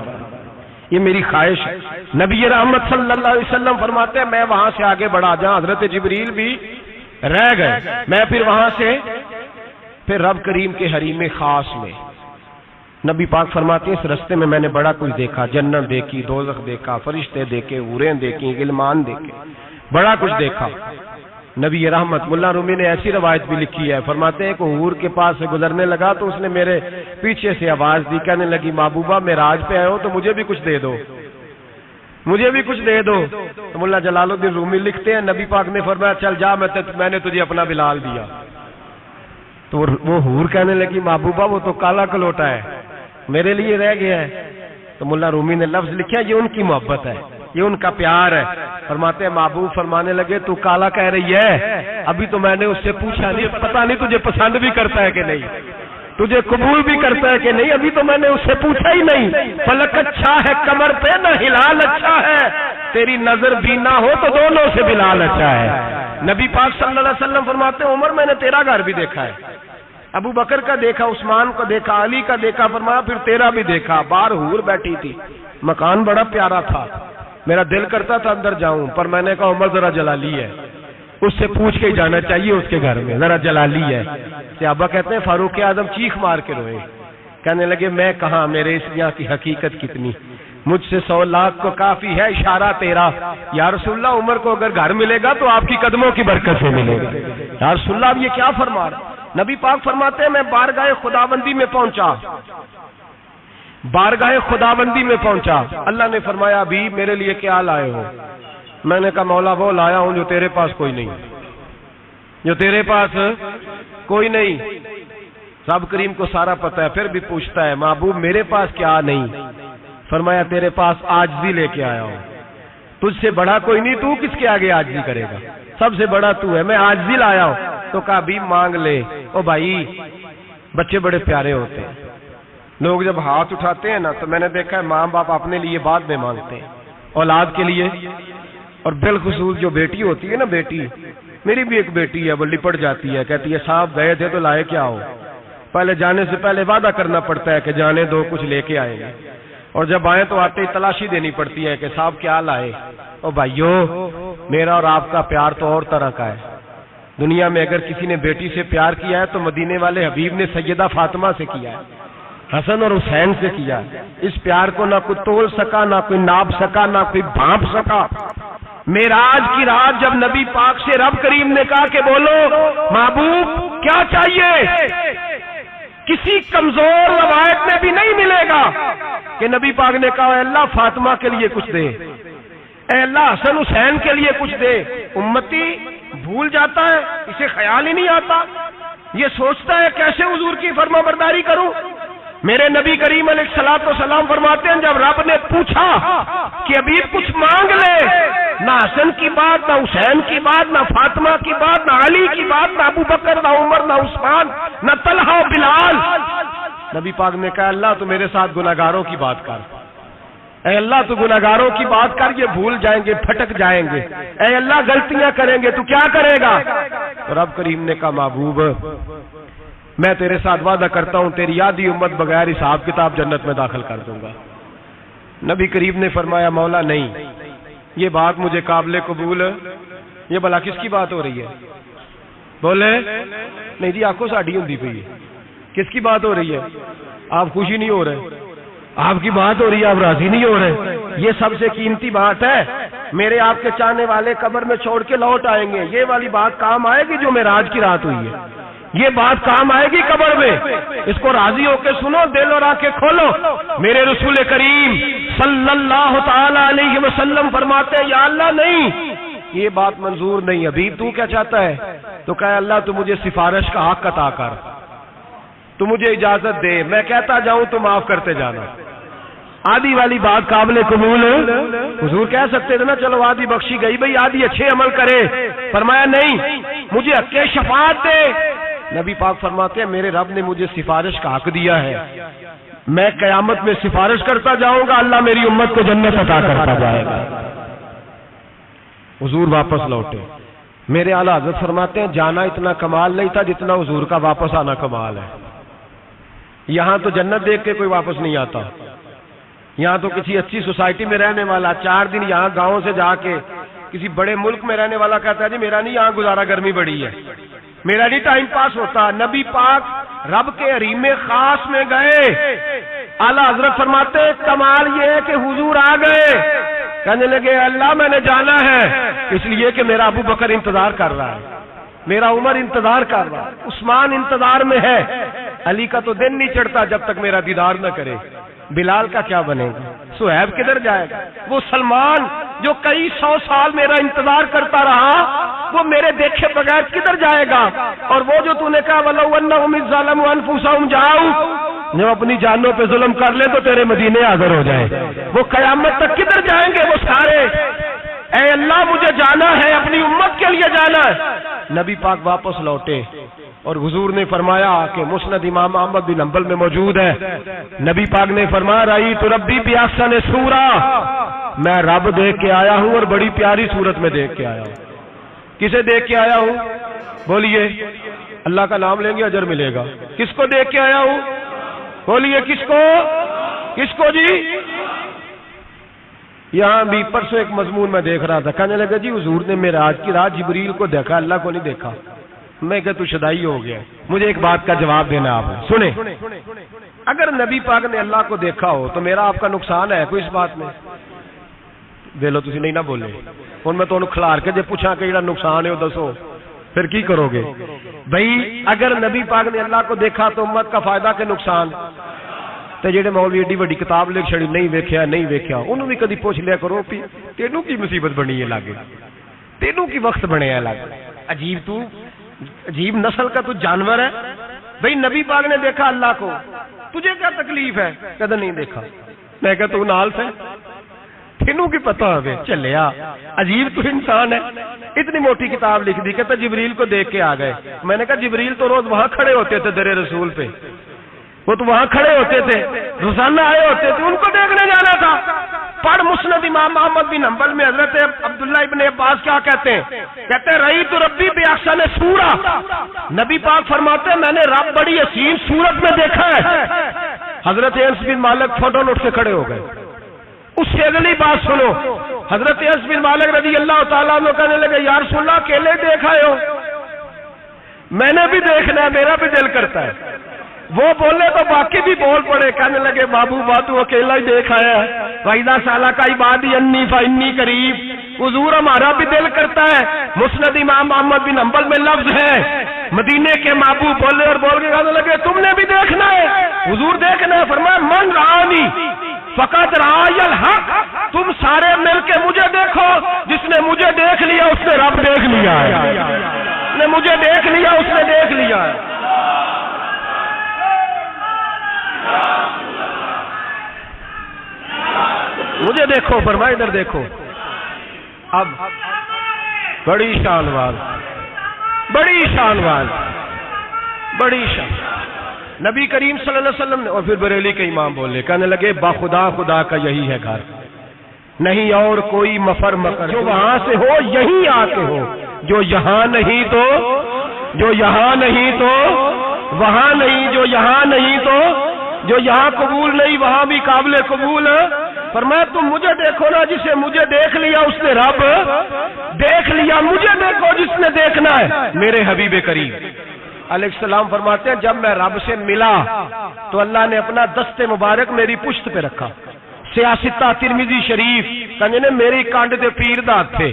یہ میری خواہش ہے. نبی رحمت صلی اللہ علیہ وسلم فرماتے ہیں میں وہاں سے آگے بڑھا جاؤں، حضرت جبریل بھی رہ گئے، میں پھر وہاں سے پھر رب کریم کے حریم خاص میں. نبی پاک فرماتے ہیں اس رستے میں نے بڑا کچھ دیکھا، جنت دیکھی، دوزخ دیکھا، فرشتے دیکھے، حوریں دیکھی، غلمان دیکھے، بڑا کچھ دیکھا. نبی رحمت ملا رومی نے ایسی روایت بھی لکھی ہے، فرماتے ہیں کہ حور کے پاس سے گزرنے لگا تو اس نے میرے پیچھے سے آواز دی، کہنے لگی محبوبہ معراج پہ آئے ہو تو مجھے بھی کچھ دے دو، مجھے بھی کچھ دے دو. تو ملا جلال الدین رومی لکھتے ہیں نبی پاک نے فرمایا چل جا میں نے تجھے اپنا بلال دیا. تو وہ حور کہنے لگی محبوبہ وہ تو کالا کلوٹا ہے، میرے لیے رہ گیا ہے. تو ملا رومی نے لفظ لکھا یہ ان کی محبت ہے، یہ ان کا پیار ہے. فرماتے ہیں محبوب فرمانے لگے تو کالا کہہ رہی ہے، ابھی تو میں نے اس سے پوچھا نہیں، پتہ نہیں تجھے پسند بھی کرتا ہے کہ نہیں، تجھے قبول بھی کرتا ہے کہ نہیں، ابھی تو میں نے اس سے پوچھا ہی نہیں. فلک اچھا ہے کمر پہ نہ ہلال اچھا ہے، تیری نظر بھی نہ ہو تو دونوں سے بلال اچھا ہے. نبی پاک صلی اللہ علیہ وسلم فرماتے ہیں عمر میں نے تیرا گھر بھی دیکھا ہے، ابو بکر کا دیکھا، عثمان کو دیکھا، علی کا دیکھا، فرمایا پھر تیرا بھی دیکھا. باہر حور بیٹھی تھی، مکان بڑا پیارا تھا، میرا دل کرتا تھا اندر جاؤں پر میں نے کہا عمر ذرا جلالی ہے، اس سے پوچھ کے ہی جانا چاہیے اس کے گھر میں، ذرا جلالی ہے. صحابہ کہتے ہیں فاروق اعظم چیخ مار کے روئے، کہنے لگے میں کہاں، میرے اس یہاں کی حقیقت کتنی، مجھ سے 100 لاکھ کو کافی ہے اشارہ تیرا. یا رسول اللہ عمر کو اگر گھر ملے گا تو آپ کی قدموں کی برکت سے ملے گا. یا رسول اللہ اب یہ کیا فرما رہے؟ نبی پاک فرماتے ہیں میں بارگاہ خداوندی میں پہنچا، بارگاہ خداوندی میں پہنچا. اللہ نے فرمایا ابھی میرے لیے کیا لائے ہو؟ میں نے کہا مولا وہ لایا ہوں جو تیرے پاس کوئی نہیں، جو تیرے پاس کوئی نہیں. رب کریم کو سارا پتہ ہے، پھر بھی پوچھتا ہے محبوب میرے پاس کیا نہیں؟ فرمایا تیرے پاس عاجزی لے کے آیا ہوں، تجھ سے بڑا کوئی نہیں، تو کس کے آگے عاجزی کرے گا، سب سے بڑا تو ہے، میں عاجزی لایا ہوں. تو کہا بھی مانگ لے. او بھائی بچے بڑے پیارے ہوتے ہیں، لوگ جب ہاتھ اٹھاتے ہیں نا تو میں نے دیکھا ہے ماں باپ اپنے لیے بعد میں مانگتے ہیں، اولاد کے لیے. اور بالخصوص جو بیٹی ہوتی ہے نا، بیٹی میری بھی ایک بیٹی ہے، وہ لپٹ جاتی ہے، کہتی ہے صاحب گئے تھے تو لائے کیا ہو؟ پہلے جانے سے پہلے وعدہ کرنا پڑتا ہے کہ جانے دو کچھ لے کے آئیں گے، اور جب آئیں تو آتے ہی تلاشی دینی پڑتی ہے کہ صاحب کیا لائے. او بھائیو میرا اور آپ کا پیار تو اور طرح کا ہے. دنیا میں اگر کسی نے بیٹی سے پیار کیا ہے تو مدینے والے حبیب نے سیدہ فاطمہ سے کیا ہے، حسن اور حسین سے کیا. اس پیار کو نہ کوئی تول سکا، نہ کوئی ناپ سکا، نہ کوئی بھانپ سکا. معراج کی رات جب نبی پاک سے رب کریم نے کہا کہ بولو محبوب کیا چاہیے، کسی کمزور روایت میں بھی نہیں ملے گا کہ نبی پاک نے کہا اے اللہ فاطمہ کے لیے کچھ دے، اے اللہ حسن حسین کے لیے کچھ دے. امتی بھول جاتا ہے، اسے خیال ہی نہیں آتا، یہ سوچتا ہے کیسے حضور کی فرما برداری کروں. میرے نبی کریم علیہ الصلوۃ والسلام فرماتے ہیں جب رب نے پوچھا کہ ابھی کچھ مانگ لے، نہ حسن کی بات، نہ حسین کی بات، نہ فاطمہ کی بات، نہ علی کی بات، نہ ابو بکر، نہ عمر، نہ عثمان، نہ طلحہ و بلال. نبی پاک نے کہا اللہ تو میرے ساتھ گناہگاروں کی بات کر، اے اللہ تو گناہگاروں کی بات کر، یہ بھول جائیں گے، پھٹک جائیں گے، اے اللہ غلطیاں کریں گے تو کیا کرے گا؟ تو رب کریم نے کہا محبوب میں تیرے ساتھ وعدہ کرتا ہوں تیری آدھی امت بغیر حساب کتاب جنت میں داخل کر دوں گا. نبی کریم نے فرمایا مولا نہیں، یہ بات مجھے قابل قبول، یہ بھلا کس کی بات ہو رہی ہے؟ بولے نہیں جی آنکھوں ساڑھی ہوندی پئی ہے، کس کی بات ہو رہی ہے؟ آپ خوشی نہیں ہو رہے، آپ کی بات ہو رہی ہے، آپ راضی نہیں ہو رہے. یہ سب سے قیمتی بات ہے، میرے آپ کے چاہنے والے قبر میں چھوڑ کے لوٹ آئیں گے، یہ والی بات کام آئے گی جو معراج کی رات ہوئی ہے، یہ بات کام آئے گی قبر میں. اس کو راضی ہو کے سنو، دل اور آنکھیں کھولو. میرے رسول کریم صلی اللہ تعالی علیہ وسلم فرماتے ہیں یا اللہ نہیں، یہ بات منظور نہیں. حبیب تو کیا چاہتا ہے؟ تو کہا اللہ تو مجھے سفارش کا حق عطا کر، تو مجھے اجازت دے، میں کہتا جاؤں تو معاف کرتے جانا. آدھی والی بات قابل قبول، حضور کہہ سکتے تھے نا چلو آدھی بخشی گئی بھئی، آدھی اچھے عمل کرے. فرمایا نہیں، مجھے حق شفاعت دے، نبی پاک فرماتے ہیں میرے رب نے مجھے سفارش کا حق دیا ہے، میں قیامت میں سفارش کرتا جاؤں گا، اللہ میری امت کو جنت عطا کرتا جائے گا۔ حضور واپس لوٹے، میرے اعلیٰ حضرت فرماتے ہیں جانا اتنا کمال نہیں تھا جتنا حضور کا واپس آنا کمال ہے۔ یہاں تو جنت دیکھ کے کوئی واپس نہیں آتا، یہاں تو کسی اچھی سوسائٹی میں رہنے والا 4 دن یہاں گاؤں سے جا کے کسی بڑے ملک میں رہنے والا کہتا ہے جی میرا نہیں یہاں گزارا، گرمی بڑی ہے، میرا نہیں ٹائم پاس ہوتا۔ نبی پاک رب کے حریم خاص میں گئے، اعلیٰ حضرت فرماتے ہیں کمال یہ ہے کہ حضور آ گئے، کہنے لگے اللہ میں نے جانا ہے، اس لیے کہ میرا ابو بکر انتظار کر رہا ہے، میرا عمر انتظار کر رہا ہے، عثمان انتظار میں ہے، علی کا تو دن نہیں چڑھتا جب تک میرا دیدار نہ کرے، بلال کا کیا بنے گا، صہیب کدھر جائے گا، وہ سلمان جو کئی 100 سال میرا انتظار کرتا رہا وہ میرے دیکھے بغیر کدھر جائے گا، اور وہ جو تو نے کہا وَلَوْ أَنَّهُمْ إِذْ ظَلَمُوا أَنفُسَهُمْ جَاءُوا، جو اپنی جانوں پہ ظلم کر لے تو تیرے مدینے حاضر ہو جائیں، وہ قیامت تک کدھر جائیں گے وہ سارے، اے اللہ مجھے جانا ہے، اپنی امت کے لیے جانا ہے۔ نبی پاک واپس لوٹے اور حضور نے فرمایا کہ مسند امام احمد بن حنبل میں موجود ہے، نبی پاک نے فرمایا رأیت ربی بأحسن صورہ، میں رب دیکھ کے آیا ہوں اور بڑی پیاری صورت میں دیکھ کے آیا ہوں۔ کسے دیکھ کے آیا ہوں؟ بولیے، اللہ کا نام لیں گے اجر ملے گا۔ کس کو دیکھ کے آیا ہوں؟ بولیے کس کو؟ کس کو جی؟ یہاں بھی پرسوں ایک مضمون میں دیکھ رہا تھا، کہنے لگا جی حضور نے معراج کی رات جبریل کو دیکھا، اللہ کو نہیں دیکھا۔ میں کہ تو شدائی ہو گیا، مجھے ایک بات کا جواب دینا آپ سنیں، اگر نبی پاک نے اللہ کو دیکھا ہو تو میرا آپ کا نقصان ہے کوئی اس بات میں؟ دے لو تسی نہیں نہ بولے، ہن میں تانوں کھلار کے جے پوچھاں کہ جڑا نقصان ہے وہ دسو، پھر کی کرو گے؟ بھئی اگر نبی پاک نے اللہ کو دیکھا تو امت کا فائدہ کہ نقصان؟ تے جڑے مولوی ایڈی وڈی کتاب لکھ چھڑی نہیں ویکھیا نہیں ویکھیا، انہوں بھی کدی پوچھ لیا کرو کہ تینوں کی مصیبت بنی ہے لاگے، تینوں کی وقت بنے ہے لاگے، عجیب نسل کا تو جانور ہے۔ بھئی نبی پاک نے دیکھا اللہ کو، تجھے کیا تکلیف ہے؟ کدھر نہیں دیکھا۔ میں کہا تو نال سے تینوں کی پتہ ہوئے چلیا، عجیب تو انسان ہے، اتنی موٹی کتاب لکھ دی، کہتا جبریل کو دیکھ کے آ گئے۔ میں نے کہا جبریل تو روز وہاں کھڑے ہوتے تھے در رسول پہ، وہ تو وہاں کھڑے ہوتے تھے، روزانہ آئے ہوتے تھے، ان کو دیکھنے جانا تھا۔ پڑھ مسند امام احمد بن حنبل میں حضرت عبداللہ ابن عباس کیا کہتے ہیں؟ کہتے ہیں رأیت ربی بأحسن صورہ، نبی پاک فرماتے ہیں میں نے رب بڑی حسین صورت میں دیکھا ہے۔ حضرت انس بن مالک فوٹو اٹھ کے کھڑے ہو گئے۔ اس سے اگلی بات سنو، حضرت انس بن مالک رضی اللہ تعالیٰ عنہ کہنے لگے یا رسول اللہ اکیلے دیکھ آئے ہو؟ میں نے بھی دیکھنا ہے، میرا بھی دل کرتا ہے۔ وہ بولے تو باقی بھی بول پڑے، کہنے لگے بابو باتو اکیلا ہی دیکھ آیا ہے، وَإِذَا سَأَلَكَ عِبَادِي عَنِّي فَإِنِّي قَرِيبٌ، حضور ہمارا بھی دل کرتا ہے۔ مسند امام احمد بن حنبل میں لفظ ہے، مدینے کے محبوب بولے اور بول کے کہنے لگے تم نے بھی دیکھنا ہے؟ حضور دیکھنا ہے؟ فرمایا من رآنی فقط رآی الحق، تم سارے مل کے مجھے دیکھو، جس نے مجھے دیکھ لیا اس نے رب دیکھ لیا ہے، جس نے مجھے دیکھ لیا اس نے دیکھ لیا ہے۔ مجھے دیکھو، فرمایا ادھر دیکھو۔ اب بڑی شان واز، بڑی شان واز، بڑی شان، نبی کریم صلی اللہ علیہ وسلم نے، اور پھر بریلی کے امام بولے، کہنے لگے باخدا خدا کا یہی ہے گھر، نہیں اور کوئی مفر مکر، جو وہاں سے ہو یہیں آ کے ہو، جو یہاں نہیں تو، جو یہاں نہیں تو وہاں نہیں، جو یہاں نہیں تو، جو یہاں قبول نہیں وہاں بھی قابل قبول۔ فرمایا تم مجھے دیکھو نا، جسے مجھے دیکھ لیا اس نے رب دیکھ لیا، مجھے دیکھو جس نے دیکھنا ہے میرے حبیب کریم علیہ السلام۔ فرماتے ہیں جب میں رب سے ملا تو اللہ نے اپنا دست مبارک میری پشت پہ رکھا، سیاستہ ترمذی شریف کہنے نے میری کانڈ دے پیر دات تھے،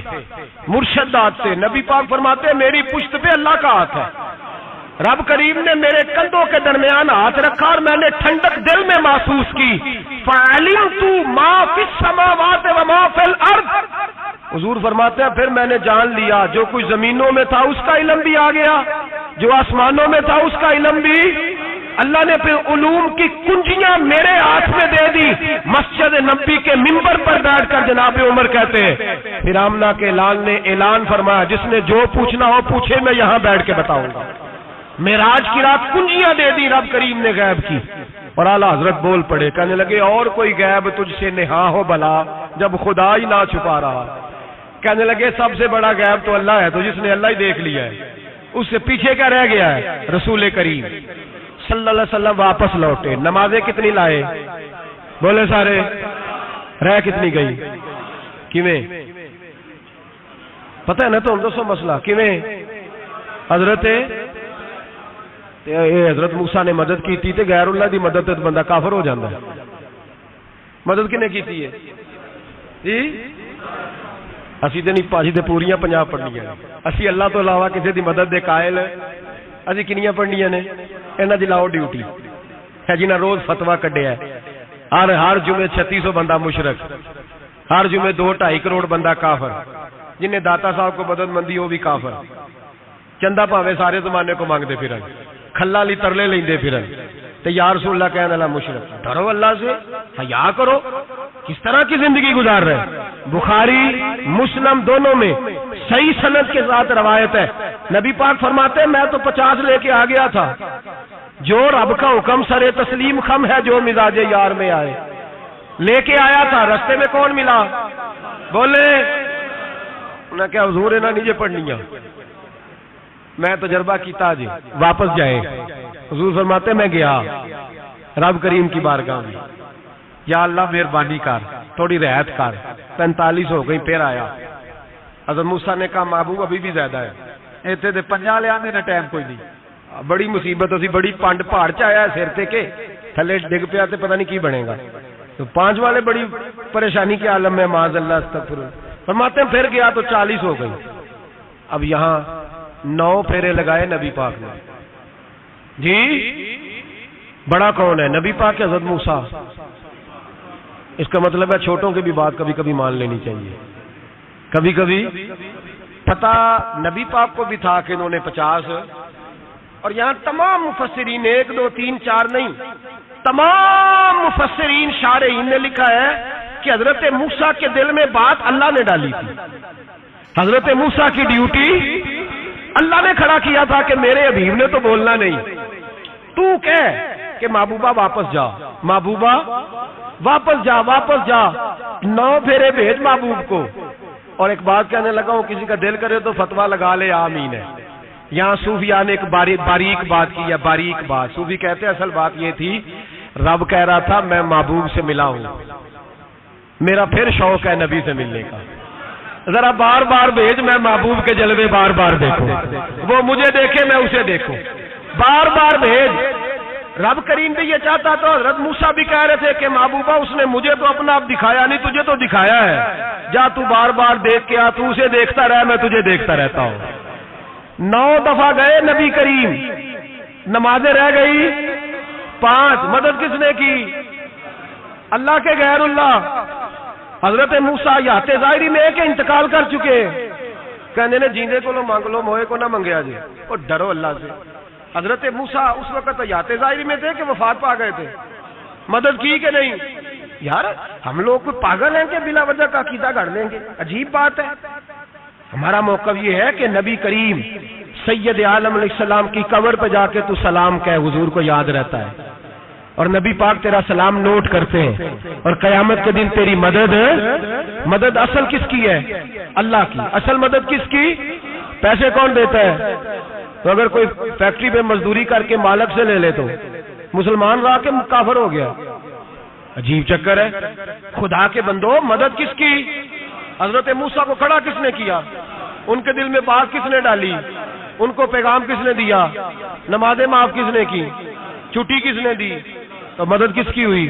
مرشد دات تھے، نبی پاک فرماتے ہیں میری پشت پہ اللہ کا ہاتھ ہے، رب کریم نے میرے کندھوں کے درمیان ہاتھ رکھا اور میں نے ٹھنڈک دل میں محسوس کی، فَعَلِمْتُ مَا فِي السَّمَاوَاتِ وَمَا فِي الْأَرْضِ، حضور فرماتے ہیں پھر میں نے جان لیا جو کچھ زمینوں میں تھا اس کا علم بھی آ گیا، جو آسمانوں میں تھا اس کا علم بھی، اللہ نے پھر علوم کی کنجیاں میرے ہاتھ میں دے دی۔ مسجد نبی کے منبر پر بیٹھ کر جناب عمر کہتے ہیں پھر آمنہ کے لال نے اعلان فرمایا جس نے جو پوچھنا ہو پوچھے، میں یہاں بیٹھ کے بتاؤں گا، معراج کی رات کنجیاں دے دی رب کریم نے غیب کی، اور اعلیٰ حضرت بول پڑے، کہنے لگے اور کوئی غیب تجھ سے نہا ہو بھلا جب خدا ہی نہ چھپا رہا۔ کہنے لگے سب سے بڑا غیب تو اللہ ہے، تو جس نے اللہ ہی دیکھ لیا ہے اس سے پیچھے کیا رہ گیا ہے؟ رسول کریم صلی اللہ علیہ وسلم واپس لوٹے، نمازیں کتنی لائے؟ بولے سارے، رہ کتنی گئی؟ کیویں پتہ ہے نا؟ تو ہم دسو مسئلہ کیویں؟ حضرت موسیٰ نے مدد کی تھی تے غیر اللہ دی مدد تے بندہ کافر ہو جاندہ ہے۔ مدد کنے کی تھی ہے جی؟ اسی تے نہیں پاسی تے پوریاں 50 پڑھنیاں نے، اسی اللہ تو علاوہ کسی دی مدد دے قائل اسی کنیاں پڑھنیاں نے؟ انہاں دی لاؤ ڈیوٹی ہے جنہاں روز فتویٰ کڈیا ہے، ہر جمعے 3600 بندہ مشرک، ہر جمعے 2-2.5 کروڑ بندہ کافر، جنہیں داتا صاحب کو مدد مندی وہ بھی کافر، چندہ پاوے سارے زمانے کو مانگتے پھرن، کھلا لی ترلے لیندے پھرن، تے یا رسول اللہ کہنے والا مشرک۔ ڈرو اللہ سے، حیا کرو، کس طرح کی زندگی گزار رہے ہیں؟ بخاری مسلم دونوں میں صحیح سند کے ساتھ روایت ہے، نبی پاک فرماتے ہیں میں تو 50 لے کے آ گیا تھا، جو رب کا حکم سرے تسلیم خم ہے جو مزاج یار میں آئے، لے کے آیا تھا، رستے میں کون ملا؟ بولے انہاں کیا حضور انہاں نیچے پڑھنیاں، میں تجربہ کیتا جی، واپس جائے۔ حضور فرماتے میں گیا رب کریم کی بارگاہ میں، یا اللہ مہربانی کر، تھوڑی رعایت کر، 45 ہو گئی، پھر آیا۔ حضرت موسیٰ نے کہا محبوب ابھی بھی زیادہ ہے، ایتھے تے 50 لے آنے نا ٹائم کوئی نہیں، بڑی مصیبت اسی بڑی پانڈ پہاڑ چ آیا سر تے کے تھلے ڈگ پیا تے پتہ نہیں کی بنے گا، تو 5 والے بڑی پریشانی کے عالم میں، معاذ اللہ استغفر اللہ۔ فرماتے ہیں پھر گیا تو 40 ہو گئی، اب یہاں 9 پھیرے لگائے نبی پاک نے جی۔ بڑا کون ہے؟ نبی پاک کے حضرت موسیٰ۔ اس کا مطلب ہے چھوٹوں کی بھی بات کبھی کبھی مان لینی چاہیے، کبھی کبھی پتہ نبی پاک کو بھی تھا کہ انہوں نے 50، اور یہاں تمام مفسرین 1 2 3 4 نہیں، تمام مفسرین شارحین نے لکھا ہے کہ حضرت موسیٰ کے دل میں بات اللہ نے ڈالی تھی، حضرت موسیٰ کی ڈیوٹی اللہ نے کھڑا کیا تھا کہ میرے حبیب نے تو بولنا نہیں، تو کہہ کہ محبوبہ واپس جا، محبوبہ واپس جا، واپس جا، 9 پھیرے بھیج محبوب کو۔ اور ایک بات کہنے لگا ہوں، کسی کا دل کرے تو فتویٰ لگا لے، آمین ہے۔ یہاں صوفیاء نے ایک باریک بات کی ہے، باریک بات۔ صوفی کہتے ہیں اصل بات یہ تھی، رب کہہ رہا تھا میں محبوب سے ملا ہوں، میرا پھر شوق ہے نبی سے ملنے کا، ذرا بار بار بھیج، میں محبوب کے جلوے بار بار دیکھوں، وہ مجھے دیکھے میں اسے دیکھوں، بار بار بھیج۔ رب کریم بھی یہ چاہتا تو حضرت موسیٰ بھی کہہ رہے تھے کہ محبوبہ اس نے مجھے تو اپنا آپ دکھایا نہیں، تجھے تو دکھایا ہے، جا تو بار بار دیکھ کے آ، تو اسے دیکھتا رہ، میں تجھے دیکھتا رہتا ہوں۔ 9 دفعہ گئے نبی کریم، نمازیں رہ گئی 5، مدد کس نے کی؟ اللہ کے غیر اللہ۔ حضرت موسیٰ یاتے ظاہری میں کہ انتقال کر چکے، کہنے نے جیندے کو لو مانگ لو، موئے کو نہ منگیا جی، اور ڈرو اللہ سے۔ حضرت موسیٰ اس وقت یاتے ظاہری میں تھے کہ وفات پا گئے تھے، مدد کی کہ نہیں؟ یار ہم لوگ کوئی پاگل ہیں کہ بلا وجہ کا عقیدہ گھڑ لیں گے؟ عجیب بات ہے۔ ہمارا موقف یہ ہے کہ نبی کریم سید عالم علیہ السلام کی قبر پہ جا کے تو سلام کہے، حضور کو یاد رہتا ہے، اور نبی پاک تیرا سلام نوٹ کرتے ہیں، اور قیامت کے دن تیری مدد اصل کس کی ہے؟ اللہ کی۔ اصل مدد کس کی؟ پیسے کون دیتا ہے؟ تو اگر کوئی فیکٹری پہ مزدوری کر کے مالک سے لے لے تو مسلمان رہا کے کافر ہو گیا؟ عجیب چکر ہے۔ خدا کے بندو، مدد کس کی؟ حضرت موسیٰ کو کھڑا کس نے کیا؟ ان کے دل میں بات کس نے ڈالی؟ ان کو پیغام کس نے دیا؟ نمازیں معاف کس نے کی؟ چھٹی کس نے دی؟ تو مدد کس کی ہوئی؟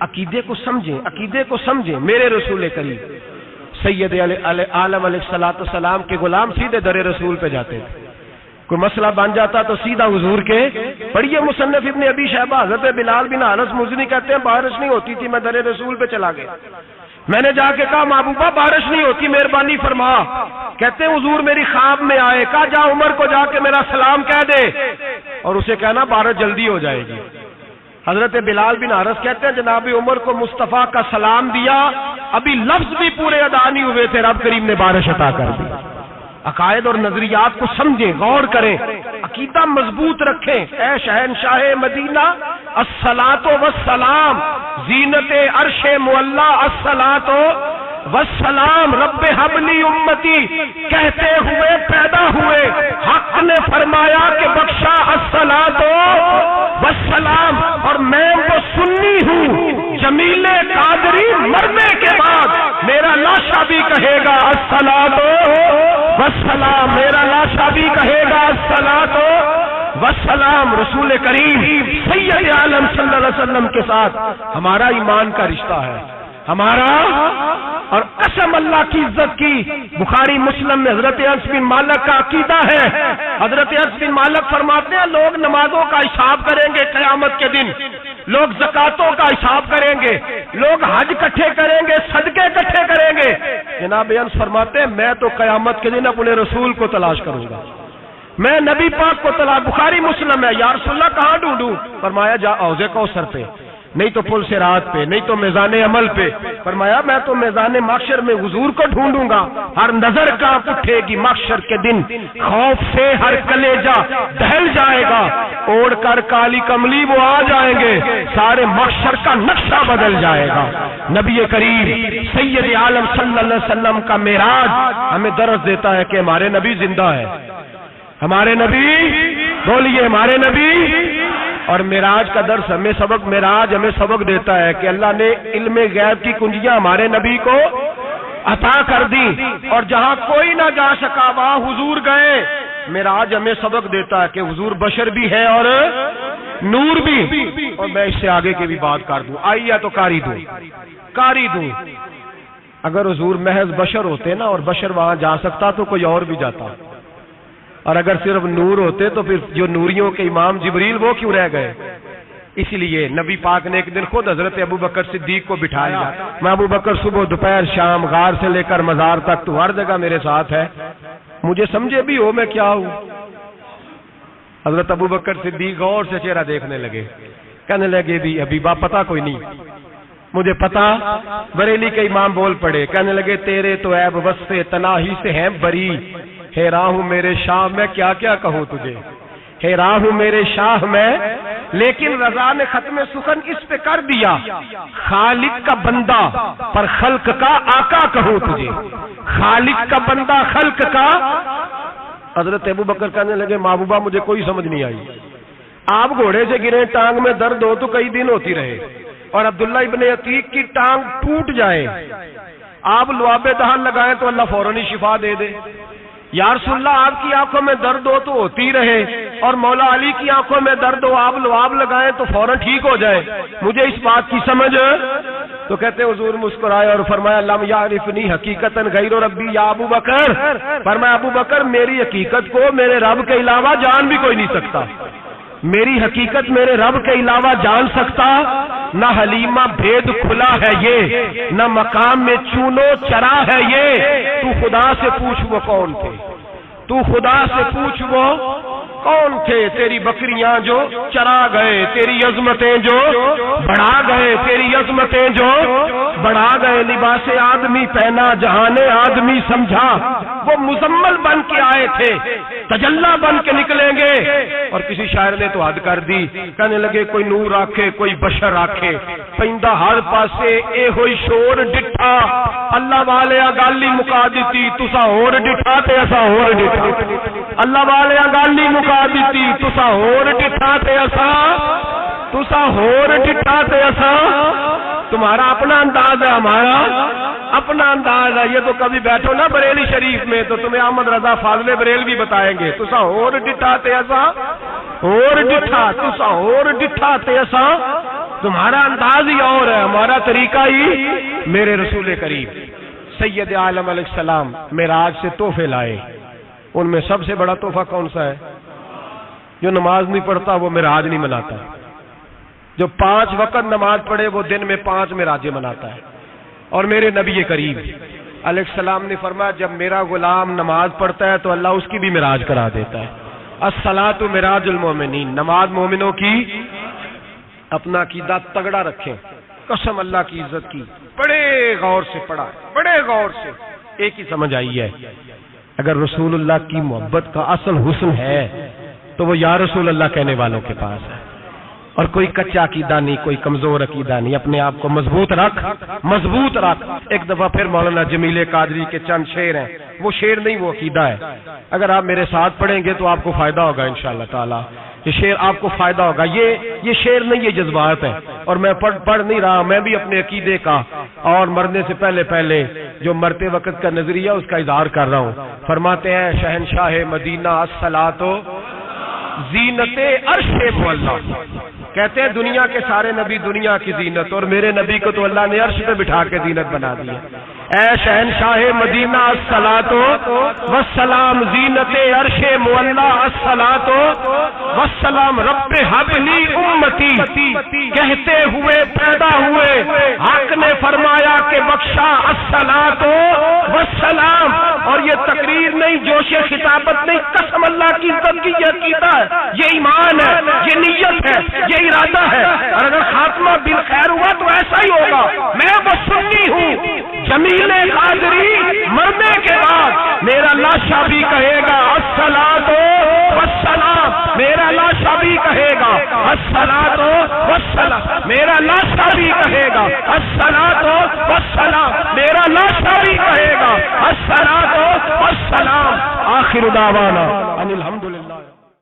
عقیدے کو سمجھیں، عقیدے کو سمجھیں۔ میرے رسول کریم سید عالم علیہ السلام کے غلام سیدھے در رسول پہ جاتے تھے، کوئی مسئلہ بن جاتا تو سیدھا حضور کے۔ پڑھیے مصنف ابن ابی شیبہ، حضرت بلال بن انس مزنی کہتے ہیں بارش نہیں ہوتی تھی، میں در رسول پہ چلا گیا، میں نے جا کے کہا محبوبہ بارش نہیں ہوتی، مہربانی فرما۔ کہتے ہیں حضور میری خواب میں آئے، کہا جا عمر کو جا کے میرا سلام کہہ دے، اور اسے کہنا بارش جلدی ہو جائے گی۔ حضرت بلال بن حارث کہتے ہیں جناب عمر کو مصطفیٰ کا سلام دیا، ابھی لفظ بھی پورے ادا نہیں ہوئے تھے، رب کریم نے بارش عطا کر دی۔ عقائد اور نظریات کو سمجھیں، غور کریں، عقیدہ مضبوط رکھیں. اے شہنشاہ مدینہ الصلاۃ والسلام، زینت عرش معلی الصلاۃ والسلام، رب حبلی امتی کہتے ہوئے پیدا ہوئے. حق نے فرمایا کہ بخشا الصلاۃ والسلام، اور میں وہ سنی ہوں جمیل قادری مرنے کے بعد میرا لاشا بھی کہے گا الصلاۃ والسلام، میرا لاشا بھی کہے گا الصلاۃ والسلام. رسول کریم سید عالم صلی اللہ علیہ وسلم کے ساتھ ہمارا ایمان کا رشتہ ہے ہمارا. اور قسم اللہ کی عزت کی، بخاری مسلم میں حضرت انس بن مالک کا عقیدہ ہے. حضرت انس بن مالک فرماتے ہیں لوگ نمازوں کا حساب کریں گے قیامت کے دن، لوگ زکاتوں کا حساب کریں گے، لوگ حج اکٹھے کریں گے، صدقے اکٹھے کریں گے. جناب انس فرماتے ہیں میں تو قیامت کے دن اپنے رسول کو تلاش کروں گا، میں نبی پاک کو تلاش. بخاری مسلم ہے. یا رسول اللہ کہاں ڈھونڈوں؟ فرمایا جا حوض کوثر پہ، نہیں تو پل صراط پہ، نہیں تو میزان عمل پہ. فرمایا میں تو میزان محشر میں حضور کو ڈھونڈوں گا. ہر نظر کانپ اٹھے گی محشر کے دن، خوف سے ہر کلیجہ دہل جائے گا. اوڑھ کر کالی کملی وہ آ جائیں گے، سارے محشر کا نقشہ بدل جائے گا. نبی کریم سید عالم صلی اللہ علیہ وسلم کا معراج ہمیں درس دیتا ہے کہ ہمارے نبی زندہ ہے. ہمارے نبی بولیے ہمارے نبی. اور معراج کا درس ہمیں معراج ہمیں سبق دیتا ہے کہ اللہ نے علم غیب کی کنجیاں ہمارے نبی کو عطا کر دی، اور جہاں کوئی نہ جا سکا وہاں حضور گئے. معراج ہمیں سبق دیتا ہے کہ حضور بشر بھی ہے اور نور بھی. اور میں اس سے آگے کی بھی بات کر دوں، آئیے تو کاری دوں. اگر حضور محض بشر ہوتے نا اور بشر وہاں جا سکتا تو کوئی اور بھی جاتا، اور اگر صرف نور ہوتے تو پھر جو نوریوں کے امام جبریل وہ کیوں رہ گئے؟ اس لیے نبی پاک نے ایک دن خود حضرت ابو بکر صدیق کو بٹھایا. میں ابو بکر صبح دوپہر شام غار سے لے کر مزار تک تو ہر جگہ میرے ساتھ ہے، مجھے سمجھے بھی ہو میں کیا ہوں. حضرت ابو بکر صدیق غور سے چہرہ دیکھنے لگے، کہنے لگے بھی حبیبہ پتہ کوئی نہیں مجھے پتا. بریلی کے امام بول پڑے، کہنے لگے تیرے تو عیب وصف تناہی سے ہیں بری، حیران ہوں میرے شاہ میں کیا کیا کہوں تجھے، حیران ہوں میرے شاہ میں. لیکن رضا نے ختم سخن اس پہ کر دیا، خالق کا بندہ پر خلق کا آقا کہوں تجھے، خالق کا بندہ خلق کا. حضرت ابو بکر کہنے لگے محبوبہ مجھے کوئی سمجھ نہیں آئی، آپ گھوڑے سے گرے ٹانگ میں درد ہو تو کئی دن ہوتی رہے، اور عبداللہ ابن عتیق کی ٹانگ ٹوٹ جائے، آپ لعاب دہن لگائیں تو اللہ فوراً ہی شفا دے دے. یا رسول اللہ آپ کی آنکھوں میں درد ہو تو ہوتی رہے، اور مولا علی کی آنکھوں میں درد ہو آپ لعاب لگائیں تو فوراً ٹھیک ہو جائے، مجھے اس بات کی سمجھ. تو کہتے حضور مسکرائے اور فرمایا لم یعرفنی حقیقتا غیر ربی یا ابو بکر. فرمایا ابو بکر میری حقیقت کو میرے رب کے علاوہ جان بھی کوئی نہیں سکتا، میری حقیقت میرے رب کے علاوہ جان سکتا. نہ حلیمہ بھید کھلا ہے یہ، نہ مقام میں چونو چرا ہے یہ. تو خدا سے پوچھ وہ کون تھے، تو خدا سے پوچھ وہ کون تھے. تیری بکریاں جو چرا گئے، تیری عظمتیں جو بڑھا گئے، تیری عظمتیں جو بڑھا گئے. لباس آدمی پہنا جہان آدمی سمجھا، وہ مزمل بن کے آئے تھے تجلا بن کے نکلیں گے. اور کسی شاعر نے تو حد کر دی، کہنے لگے کوئی نور آکھے کوئی بشر آکھے، پیندہ ہر پاسے اے ہوئی شور ڈٹھا. اللہ والے گالی مکا دیتی تسا ہور ڈٹھا تے اسا ہور ڈٹھا. اللہ والے گالی مکا دیتی تسا ہور ڈٹھا تے اسا تمہارا اپنا انداز ہے، ہمارا اپنا انداز ہے. یہ تو کبھی بیٹھو نا بریلی شریف میں تو تمہیں احمد رضا فاضل بریل بھی بتائیں گے، تسا ہور ڈٹھا تے اسا ہور ڈٹھا، تسا ہور ڈٹھا تے اسا. تمہارا انداز ہی اور ہے، ہمارا طریقہ ہی. میرے رسول کریم سید عالم علیہ السلام معراج سے تحفے لائے، ان میں سب سے بڑا تحفہ کون سا ہے؟ جو نماز نہیں پڑھتا وہ معراج نہیں مناتا، جو 5 وقت نماز پڑھے وہ دن میں 5 معراجیں مناتا ہے. اور میرے نبی کریم علیہ السلام نے فرمایا جب میرا غلام نماز پڑھتا ہے تو اللہ اس کی بھی معراج کرا دیتا ہے. الصلاۃ معراج المومنین، نماز مومنوں کی. اپنا عقیدہ تگڑا رکھیں، قسم اللہ کی عزت کی. بڑے غور سے پڑھا، بڑے غور سے. ایک ہی سمجھ آئی ہے، اگر رسول اللہ کی محبت کا اصل حسن ہے تو وہ یا رسول اللہ کہنے والوں کے پاس ہے۔ اور کوئی کچا عقیدہ نہیں، کوئی کمزور عقیدہ نہیں، اپنے آپ کو مضبوط رکھ، مضبوط رکھ۔ ایک دفعہ پھر مولانا جمیل قادری کے چند شعر ہیں، وہ شعر نہیں وہ عقیدہ ہے۔ اگر آپ میرے ساتھ پڑھیں گے تو آپ کو فائدہ ہوگا انشاءاللہ تعالی، یہ شعر آپ کو فائدہ ہوگا۔ یہ شعر نہیں، یہ جذبات ہیں، اور میں پڑھ نہیں رہا، میں بھی اپنے عقیدے کا اور مرنے سے پہلے جو مرتے وقت کا نظریہ اس کا اظہار کر رہا ہوں۔ فرماتے ہیں شہنشاہ مدینہ الصلاۃ زینت عرش معلا، کہتے ہیں دنیا کے سارے نبی دنیا کی زینت، اور میرے نبی کو تو اللہ نے عرش پہ بٹھا کے زینت بنا دیا۔ اے شہنشاہ مدینہ الصلاۃ والسلام زینت عرش معلا، الصلاۃ والسلام رب حب لی امتی، کہتے ہوئے پیدا ہوئے حق نے فرمایا کہ بخشا الصلاۃ والسلام۔ اور یہ تقریر نہیں، جوش خطابت نہیں، قسم اللہ کی عزت کی یہ عقیدہ ہے، یہ ایمان ہے، یہ نیت ہے، یہ ارادہ ہے۔ اور اگر خاتمہ بالخیر ہوا تو ایسا ہی ہوگا۔ میں وہ سنی ہوں، جمیل قادری مرنے کے بعد میرا لاشا بھی کہے گا الصلاۃ والسلام، میرا لاشا بھی کہے گا الصلاۃ والسلام، میرا لاشا بھی کہے گا الصلاۃ والسلام، میرا لاشا بھی کہے گا الصلاۃ والسلام۔ آخر دعوانا ان الحمدللہ۔